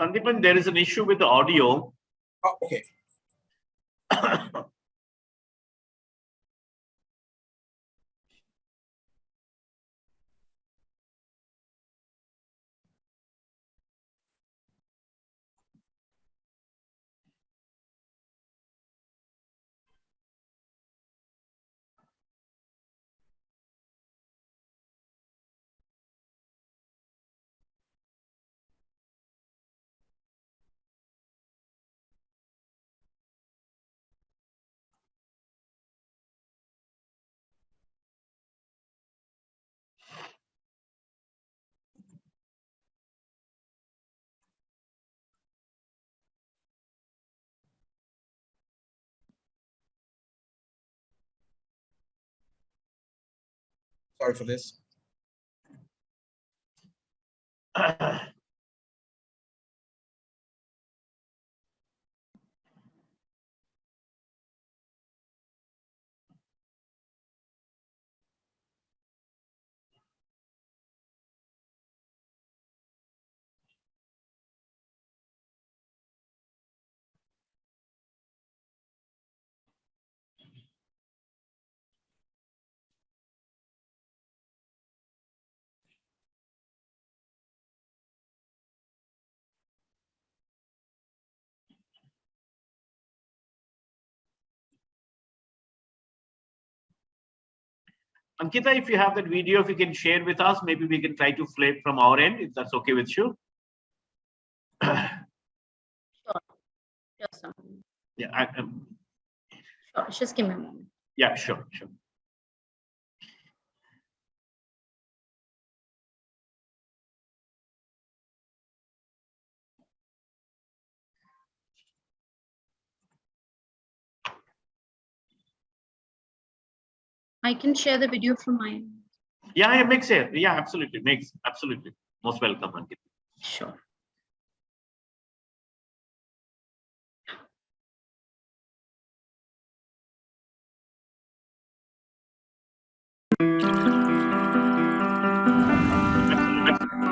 Sandipan, there is an issue with the audio. Oh, okay. Sorry for this. Ankita, if you have that video, if you can share with us, maybe we can try to flip from our end, if that's okay with you. Sure. Sure. Yeah. Sure. Just give me a moment. Yeah, sure. I can share the video from my end. Yeah, makes it. Yeah, absolutely. Absolutely. Most welcome, Ankita. Sure.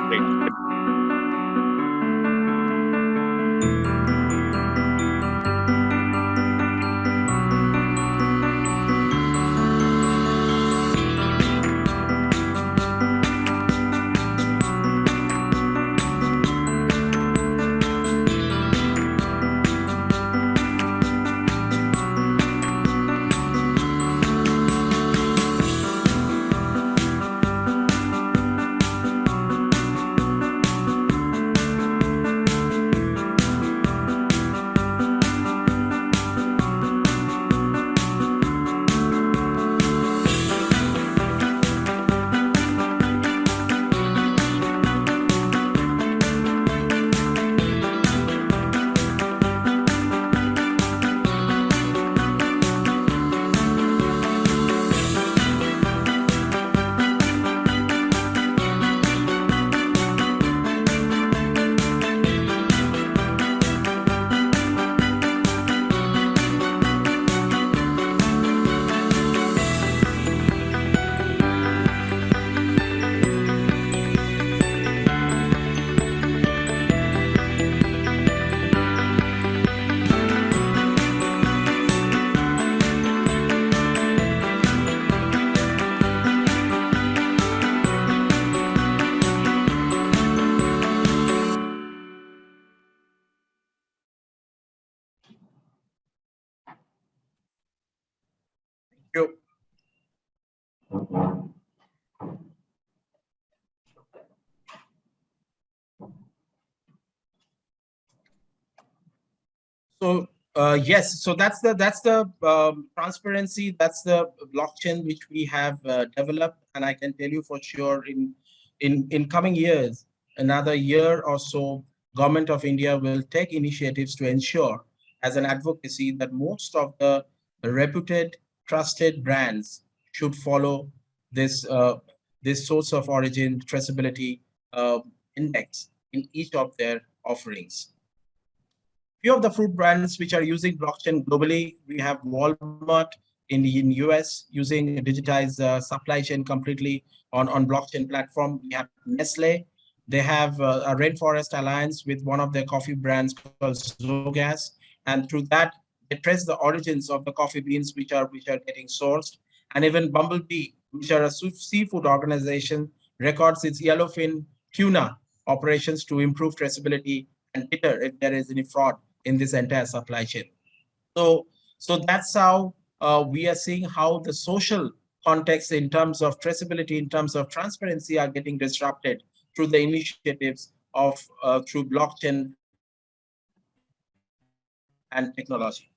Great. Yes, so that's the transparency, that's the blockchain which we have developed, and I can tell you for sure in coming years, another year or so, Government of India will take initiatives to ensure, as an advocacy, that most of the reputed, trusted brands should follow this source of origin traceability uh, index in each of their offerings. Few of the fruit brands which are using blockchain globally, we have Walmart in US using a digitized supply chain completely on blockchain platform. We have Nestle. They have a Rainforest Alliance with one of their coffee brands called Zogas. And through that, they trace the origins of the coffee beans which are getting sourced. And even Bumblebee, which are a seafood organization, records its yellowfin tuna operations to improve traceability and deter if there is any fraud in this entire supply chain. So, so that's how we are seeing how the social context in terms of traceability, in terms of transparency, are getting disrupted through the initiatives of through blockchain and technology.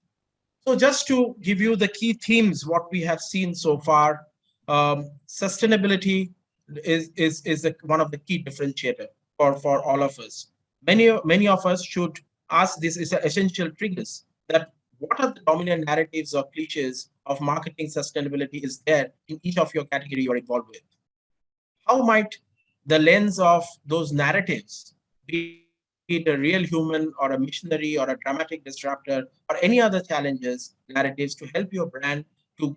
So, just to give you the key themes, what we have seen so far, sustainability is one of the key differentiator for all of us. Many of us should ask this is essential triggers that what are the dominant narratives or cliches of marketing sustainability is there in each of your category you're involved with. How might the lens of those narratives, be it a real human or a missionary or a dramatic disruptor or any other challenges, narratives to help your brand to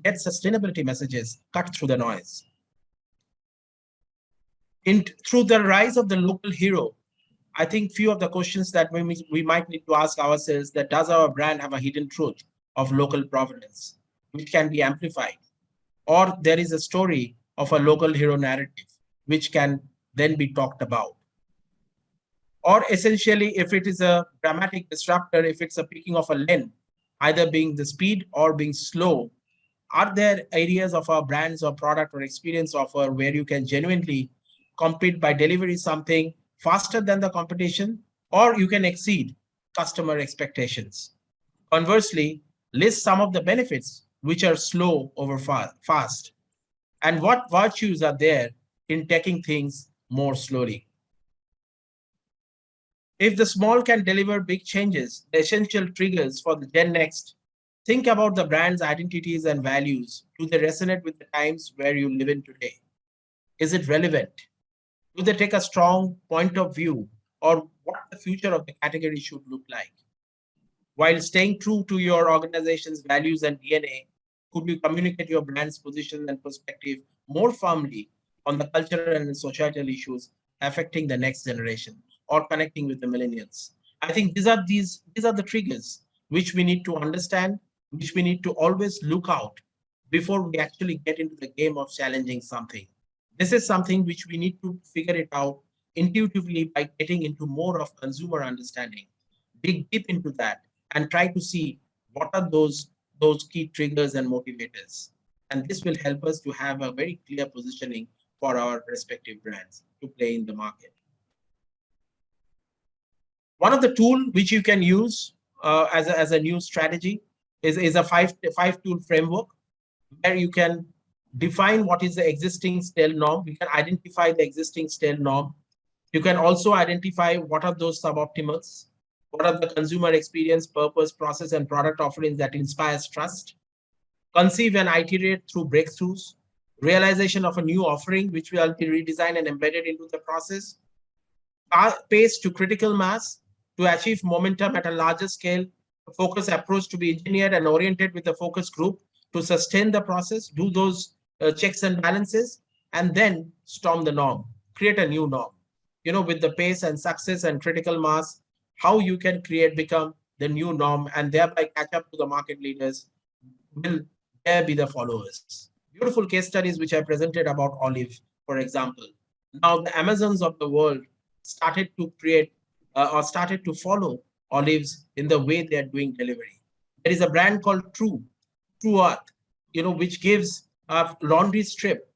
get sustainability messages cut through the noise? Through the rise of the local hero, I think few of the questions that we might need to ask ourselves, that does our brand have a hidden truth of local provenance, which can be amplified? Or there is a story of a local hero narrative, which can then be talked about? Or essentially, if it is a dramatic disruptor, if it's a picking of a lane, either being the speed or being slow, are there areas of our brands or product or experience offer where you can genuinely compete by delivering something faster than the competition, or you can exceed customer expectations? Conversely, list some of the benefits which are slow over fast, and what virtues are there in taking things more slowly. If the small can deliver big changes, the essential triggers for the Gen Next, think about the brand's identities and values. Do they resonate with the times where you live in today? Is it relevant? Do they take a strong point of view or what the future of the category should look like? While staying true to your organization's values and DNA, could you communicate your brand's position and perspective more firmly on the cultural and societal issues affecting the next generation or connecting with the millennials? I think these are the triggers which we need to understand, which we need to always look out before we actually get into the game of challenging something. This is something which we need to figure it out intuitively by getting into more of consumer understanding, dig deep into that, and try to see what are those key triggers and motivators. And this will help us to have a very clear positioning for our respective brands to play in the market. One of the tool which you can use as a new strategy is a five tool framework where you can define what is the existing stale norm. You can identify the existing stale norm. You can also identify what are those suboptimals, what are the consumer experience, purpose, process, and product offerings that inspires trust. Conceive and iterate through breakthroughs, realization of a new offering, which will be redesigned and embedded into the process, pace to critical mass to achieve momentum at a larger scale, focus approach to be engineered and oriented with a focus group to sustain the process, do those checks and balances, and then storm the norm, create a new norm. With the pace and success and critical mass, how you can become the new norm and thereby catch up to the market leaders, will there be the followers. Beautiful case studies which I presented about Olive, for example. Now the Amazons of the world started to create or started to follow Olives in the way they are doing delivery. There is a brand called True Earth, which gives a laundry strip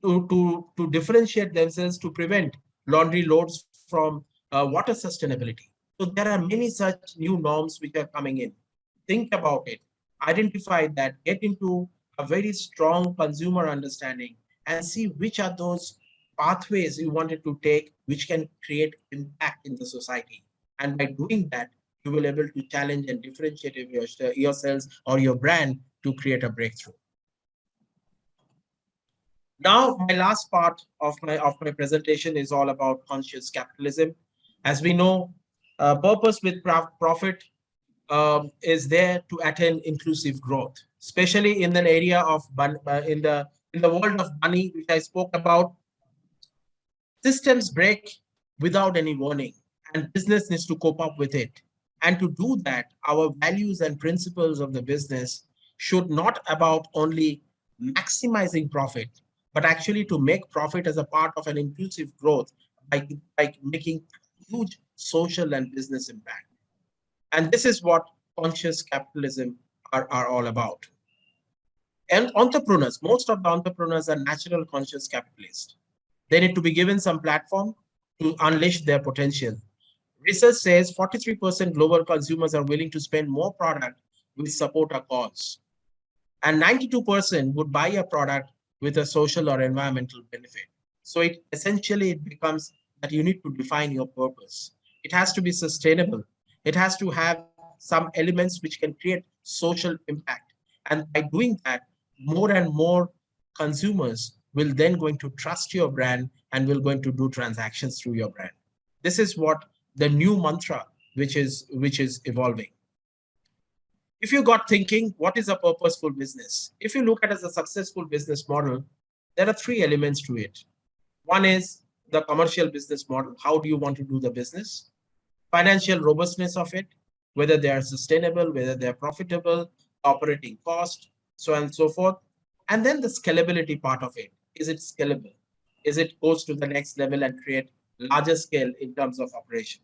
to differentiate themselves to prevent laundry loads from water sustainability. So there are many such new norms which are coming in. Think about it, identify that, get into a very strong consumer understanding and see which are those pathways you wanted to take, which can create impact in the society. And by doing that, you will able to challenge and differentiate yourselves or your brand to create a breakthrough. Now, my last part of my presentation is all about conscious capitalism. As we know, purpose with profit is there to attain inclusive growth, especially in the area of in the world of money, which I spoke about. Systems break without any warning, and business needs to cope up with it. And to do that, our values and principles of the business should not about only maximizing profit, but actually to make profit as a part of an inclusive growth by making huge social and business impact. And this is what conscious capitalism are all about. And entrepreneurs, most of the entrepreneurs are natural conscious capitalists. They need to be given some platform to unleash their potential. Research says 43% global consumers are willing to spend more product with support a cause. And 92% would buy a product with a social or environmental benefit. So it becomes that you need to define your purpose. It has to be sustainable. It has to have some elements which can create social impact. And by doing that, more and more consumers will then going to trust your brand and will going to do transactions through your brand. This is what the new mantra which is evolving. If you got thinking, what is a purposeful business? If you look at it as a successful business model, there are three elements to it. One is the commercial business model. How do you want to do the business? Financial robustness of it, whether they are sustainable, whether they are profitable, operating cost, so on and so forth. And then the scalability part of it. Is it scalable? Is it goes to the next level and create larger scale in terms of operation?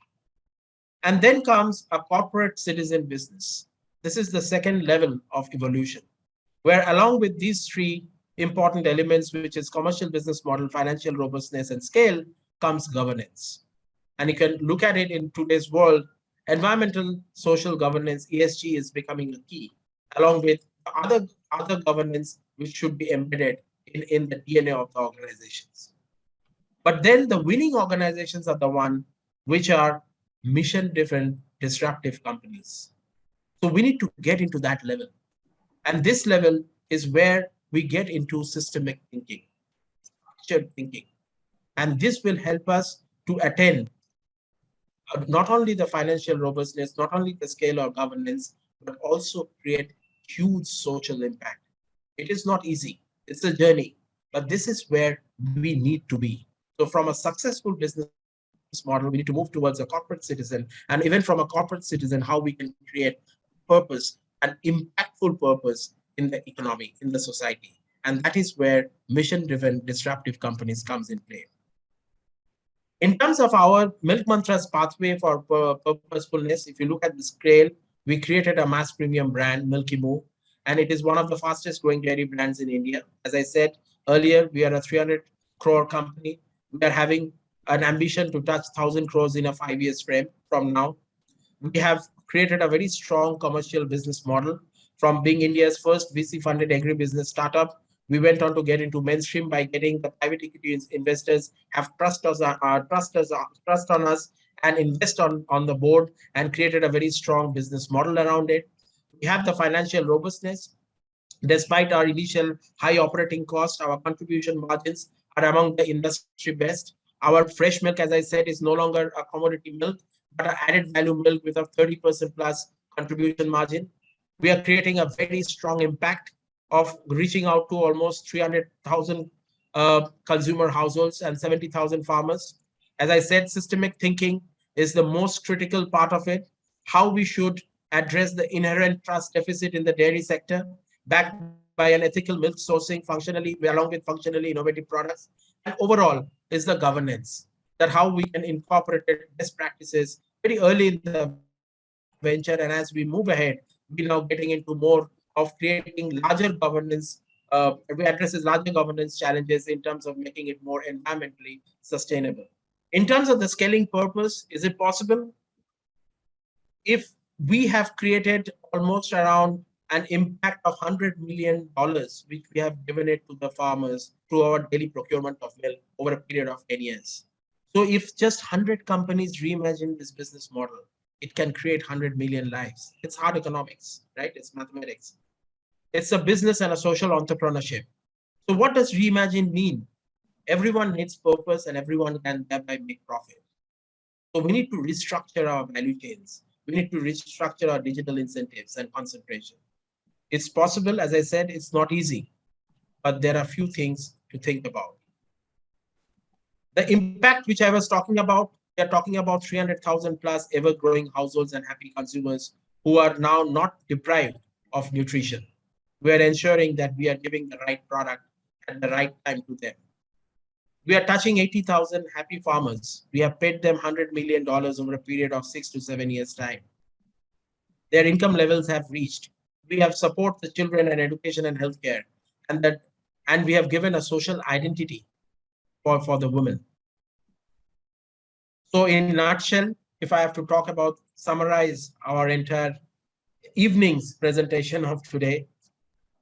And then comes a corporate citizen business. This is the second level of evolution, where along with these three important elements, which is commercial business model, financial robustness, and scale, comes governance. And you can look at it in today's world, environmental social governance, ESG, is becoming a key, along with other governance which should be embedded in the DNA of the organizations. But then the winning organizations are the one which are mission driven disruptive companies. So we need to get into that level. And this level is where we get into systemic thinking, structured thinking. And this will help us to attain not only the financial robustness, not only the scale or governance, but also create huge social impact. It is not easy. It's a journey, but this is where we need to be. So from a successful business model, we need to move towards a corporate citizen, and even from a corporate citizen, how we can create purpose, an impactful purpose in the economy, in the society. And that is where mission-driven disruptive companies comes in play. In terms of our Milk Mantra's pathway for purposefulness, if you look at the scale, we created a mass premium brand, Milky Moo, and it is one of the fastest growing dairy brands in India. As I said earlier, we are a 300 crore company. We are having an ambition to touch 1,000 crores in a 5 years frame from now. We have created a very strong commercial business model. From being India's first VC-funded agribusiness startup, we went on to get into mainstream by getting the private equity investors have trust on us and invest on the board and created a very strong business model around it. We have the financial robustness. Despite our initial high operating cost, our contribution margins are among the industry best. Our fresh milk, as I said, is no longer a commodity milk, but an added value milk with a 30% plus contribution margin. We are creating a very strong impact of reaching out to almost 300,000 consumer households and 70,000 farmers. As I said, systemic thinking is the most critical part of it. How we should address the inherent trust deficit in the dairy sector, backed by an ethical milk sourcing functionally, along with functionally innovative products. And overall is the governance, that how we can incorporate best practices very early in the venture. And as we move ahead, we're now getting into more of creating larger governance. We addresses larger governance challenges in terms of making it more environmentally sustainable. In terms of the scaling purpose, is it possible? if we have created almost around an impact of $100 million, which we have given it to the farmers through our daily procurement of milk over a period of 10 years. So if just 100 companies reimagine this business model, it can create 100 million lives. It's hard economics, right? It's mathematics. It's a business and a social entrepreneurship. So what does reimagine mean? Everyone needs purpose and everyone can thereby make profit. So we need to restructure our value chains. We need to restructure our digital incentives and concentration. It's possible, as I said, it's not easy, but there are few things to think about. The impact which I was talking about, we are talking about 300,000 plus ever growing households and happy consumers who are now not deprived of nutrition. We are ensuring that we are giving the right product at the right time to them. We are touching 80,000 happy farmers. We have paid them $100 million over a period of 6 to 7 years' time. Their income levels have reached. We have support the children and education and healthcare, and we have given a social identity for the women. So in a nutshell, if I have to talk about, summarize our entire evening's presentation of today,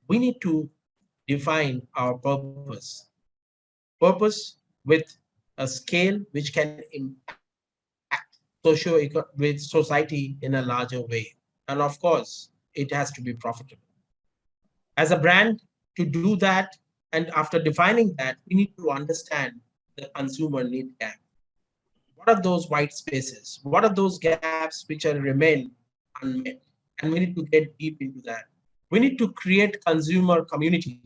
we need to define our purpose. Purpose with a scale which can impact with society in a larger way. And of course, it has to be profitable. As a brand, to do that, and after defining that, we need to understand the consumer need gap. What are those white spaces? What are those gaps which are remain unmet? And we need to get deep into that. We need to create consumer communities.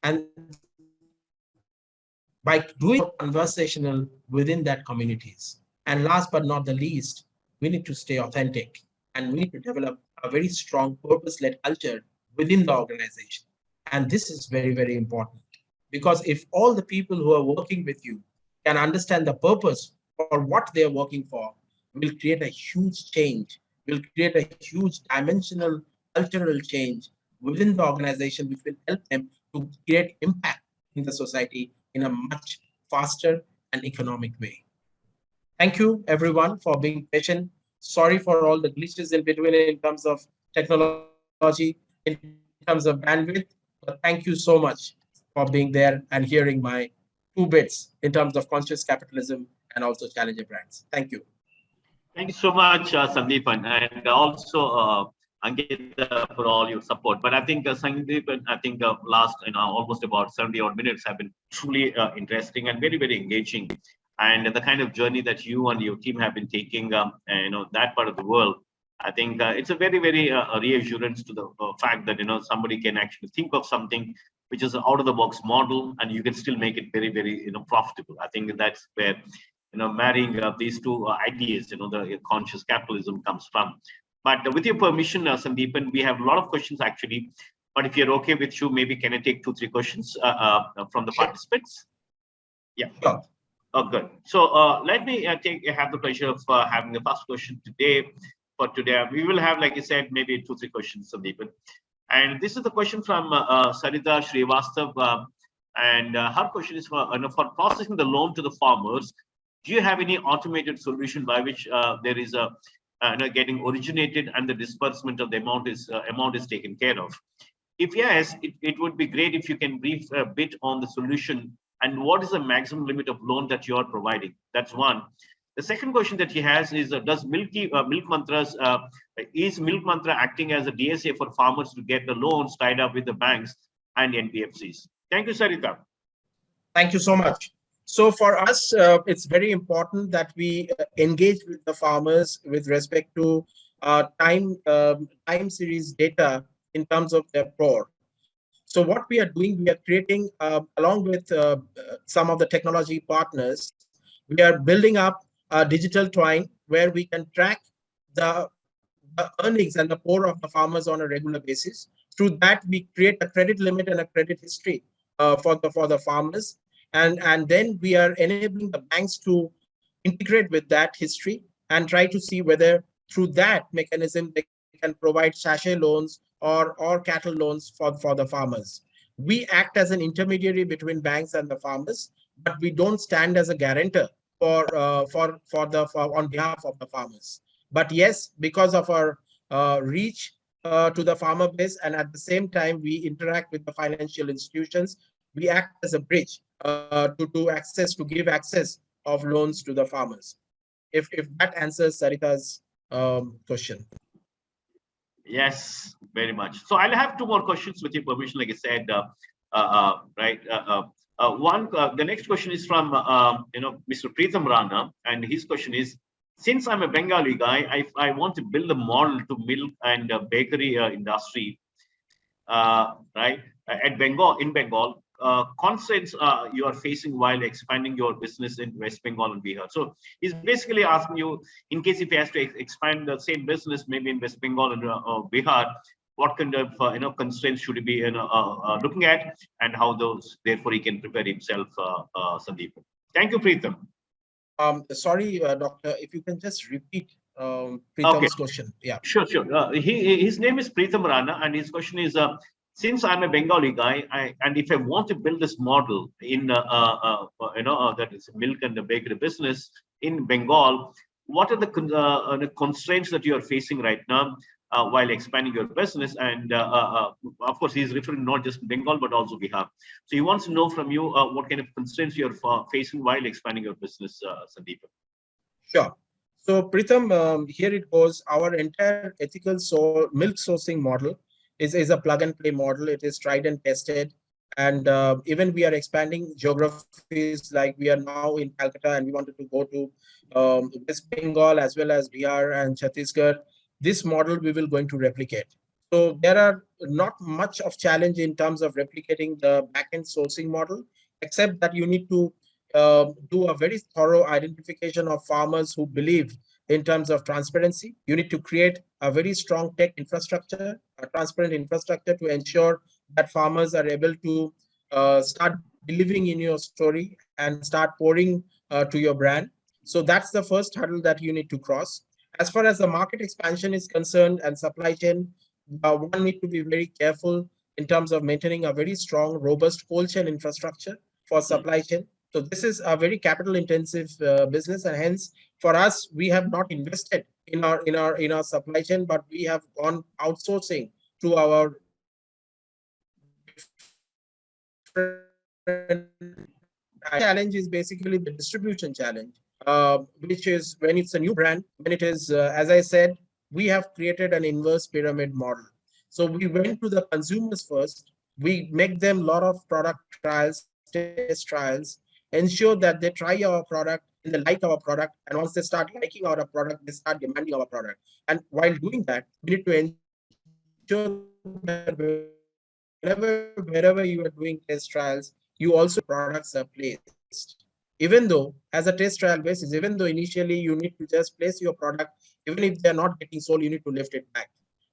And by doing conversational within that communities. And last but not the least, we need to stay authentic and we need to develop a very strong purpose-led culture within the organization. And this is very, very important because if all the people who are working with you can understand the purpose for what they're working for, will create a huge change, will create a huge dimensional cultural change within the organization, which will help them to create impact in the society in a much faster and economic way. Thank you, everyone, for being patient. Sorry for all the glitches in between in terms of technology, in terms of bandwidth, but thank you so much for being there and hearing my 2 bits in terms of conscious capitalism and also challenger brands. Thank you. Thank you so much, Sandipan, and also Ankita for all your support. But I think Sandipan, I think last almost about 70 odd minutes have been truly interesting and very, very engaging. And the kind of journey that you and your team have been taking, that part of the world, I think it's a very, very reassurance to the fact that somebody can actually think of something which is an out of the box model, and you can still make it very, very profitable. I think that's where marrying these two ideas, the conscious capitalism comes from. But with your permission, Sandeepan, we have a lot of questions actually. But if you're okay with you, maybe can I take 2-3 questions from the participants? Yeah. Sure. Oh, good. So let me have the pleasure of having the first question today. For today, we will have, like I said, maybe 2-3 questions, Sandeepan. And this is the question from Sarita Srivastav. And her question is for processing the loan to the farmers, do you have any automated solution by which there is a getting originated and the disbursement of the amount is taken care of? If yes, it would be great if you can brief a bit on the solution and what is the maximum limit of loan that you are providing. That's one. The second question that he has is, does Milk Mantra acting as a DSA for farmers to get the loans tied up with the banks and NBFCs? Thank you, Sarita. Thank you so much. So for us, it's very important that we engage with the farmers with respect to time series data in terms of their PROR. So what we are doing, we are creating, along with some of the technology partners, we are building up a digital twine where we can track the earnings and the PROR of the farmers on a regular basis. Through that, we create a credit limit and a credit history for the farmers. And then we are enabling the banks to integrate with that history and try to see whether through that mechanism they can provide sachet loans or cattle loans for the farmers. We act as an intermediary between banks and the farmers, but we don't stand as a guarantor on behalf of the farmers. But yes, because of our reach to the farmer base, and at the same time we interact with the financial institutions, we act as a bridge to give access of loans to the farmers. If that answers Sarita's question. Yes, very much. So I'll have two more questions with your permission. Like I said, right. The next question is from Mr. Preetham Rana, and his question is: since I'm a Bengali guy, I want to build a model to milk and bakery industry, right, at Bengal. Constraints you are facing while expanding your business in West Bengal and Bihar. So he's basically asking you, in case if he has to expand the same business, maybe in West Bengal and Bihar, what kind of constraints should he be looking at, and how those therefore he can prepare himself, Sandeep. Thank you, Preetham. Sorry, Doctor, if you can just repeat Preetham's question. Yeah. Sure. His name is Preetham Rana, and his question is: since I'm a Bengali guy, and if I want to build this model in that is milk and the bakery business in Bengal, what are the constraints that you are facing right now while expanding your business? And of course, he's referring not just Bengal but also Bihar. So he wants to know from you what kind of constraints you are facing while expanding your business, Sandeep. Sure. So Pritham, here it goes. Our entire ethical milk sourcing model is a plug and play model. It is tried and tested. And even we are expanding geographies, like we are now in Calcutta and we wanted to go to West Bengal as well as Bihar and Chhattisgarh. This model we will going to replicate. So there are not much of challenge in terms of replicating the backend sourcing model, except that you need to do a very thorough identification of farmers who believe in terms of transparency. You need to create a very strong tech infrastructure, a transparent infrastructure to ensure that farmers are able to start believing in your story and start pouring to your brand. So that's the first hurdle that you need to cross. As far as the market expansion is concerned and supply chain, one need to be very careful in terms of maintaining a very strong, robust cold chain infrastructure for supply chain. So this is a very capital intensive business, and hence for us, we have not invested in our supply chain, but we have gone outsourcing to our challenge is basically the distribution challenge, which is when it's a new brand, when it is, as I said, we have created an inverse pyramid model. So we went to the consumers first. We make them a lot of product trials, test trials, ensure that they try our product and they like our product. And once they start liking our product, they start demanding our product. And while doing that, we need to ensure that wherever you are doing test trials, you also products are placed. Even though, as a test trial basis, even though initially you need to just place your product, even if they're not getting sold, you need to lift it back.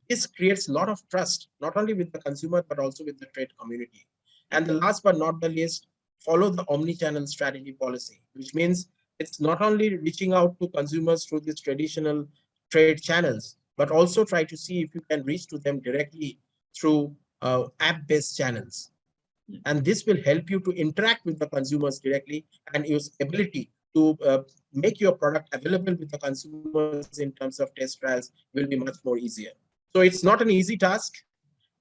This creates a lot of trust, not only with the consumer, but also with the trade community. And the last but not the least, follow the omni-channel strategy policy, which means it's not only reaching out to consumers through these traditional trade channels, but also try to see if you can reach to them directly through app-based channels. And this will help you to interact with the consumers directly, and use ability to make your product available with the consumers in terms of test trials will be much more easier. So it's not an easy task.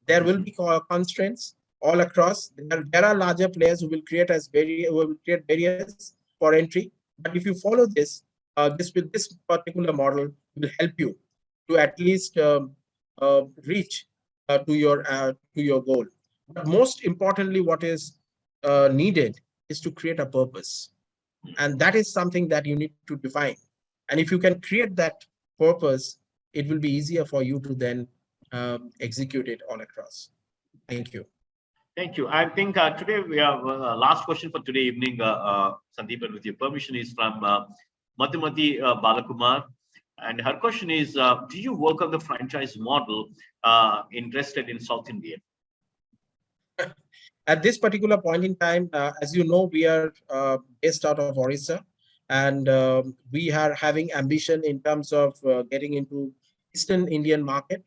There will be constraints all across. There are larger players who will create barriers for entry. But if you follow this, this particular model will help you to at least reach to your goal. But most importantly, what is needed is to create a purpose, and that is something that you need to define. And if you can create that purpose, it will be easier for you to then execute it all across. Thank you. Thank you. I think today we have last question for today evening, Sandeep, with your permission, is from Madhumati Balakumar. And her question is, do you work on the franchise model interested in South India? At this particular point in time, as you know, we are based out of Orissa, and we are having ambition in terms of getting into Eastern Indian market.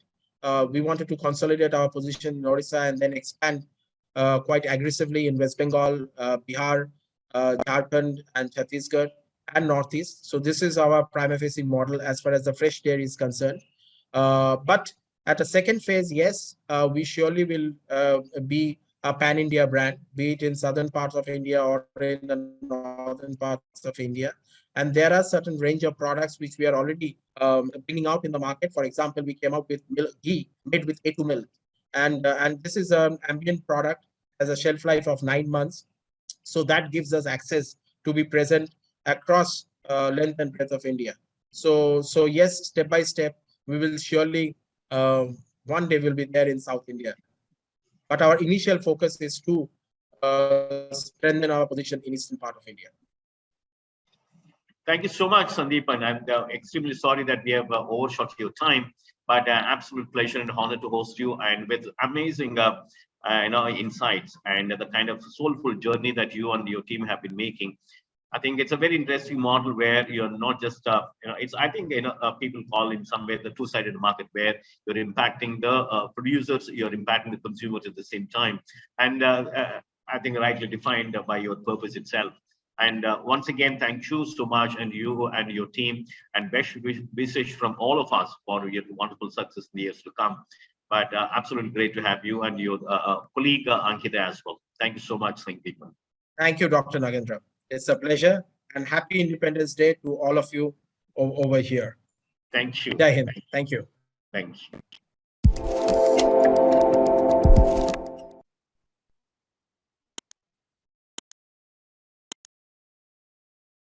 We wanted to consolidate our position in Orissa and then expand quite aggressively in West Bengal, Bihar, Jharkhand and Chhattisgarh and Northeast. So this is our prima facie model as far as the fresh dairy is concerned. But at a second phase, yes, we surely will be a pan-India brand, be it in southern parts of India or in the northern parts of India. And there are certain range of products which we are already bringing out in the market. For example, we came out with ghee made with A2 milk. And this is an ambient product, has a shelf life of 9 months. So that gives us access to be present across length and breadth of India. So yes, step by step, we will surely one day will be there in South India. But our initial focus is to strengthen our position in eastern part of India. Thank you so much, Sandeep. And I'm extremely sorry that we have overshot your time, but absolute pleasure and honor to host you, and with amazing insights and the kind of soulful journey that you and your team have been making. I think it's a very interesting model where you're not just, it's, I think, people call in some way the two-sided market, where you're impacting the producers, you're impacting the consumers at the same time. And I think rightly defined by your purpose itself. And once again, thank you so much, and you and your team, and best wishes from all of us for your wonderful success in the years to come. But absolutely great to have you and your colleague Ankita as well. Thank you so much, Sandeep. Thank you, Dr. Nagendra. It's a pleasure, and happy Independence Day to all of you over here. Thank you. Jai Hind. Thank you. Thank you.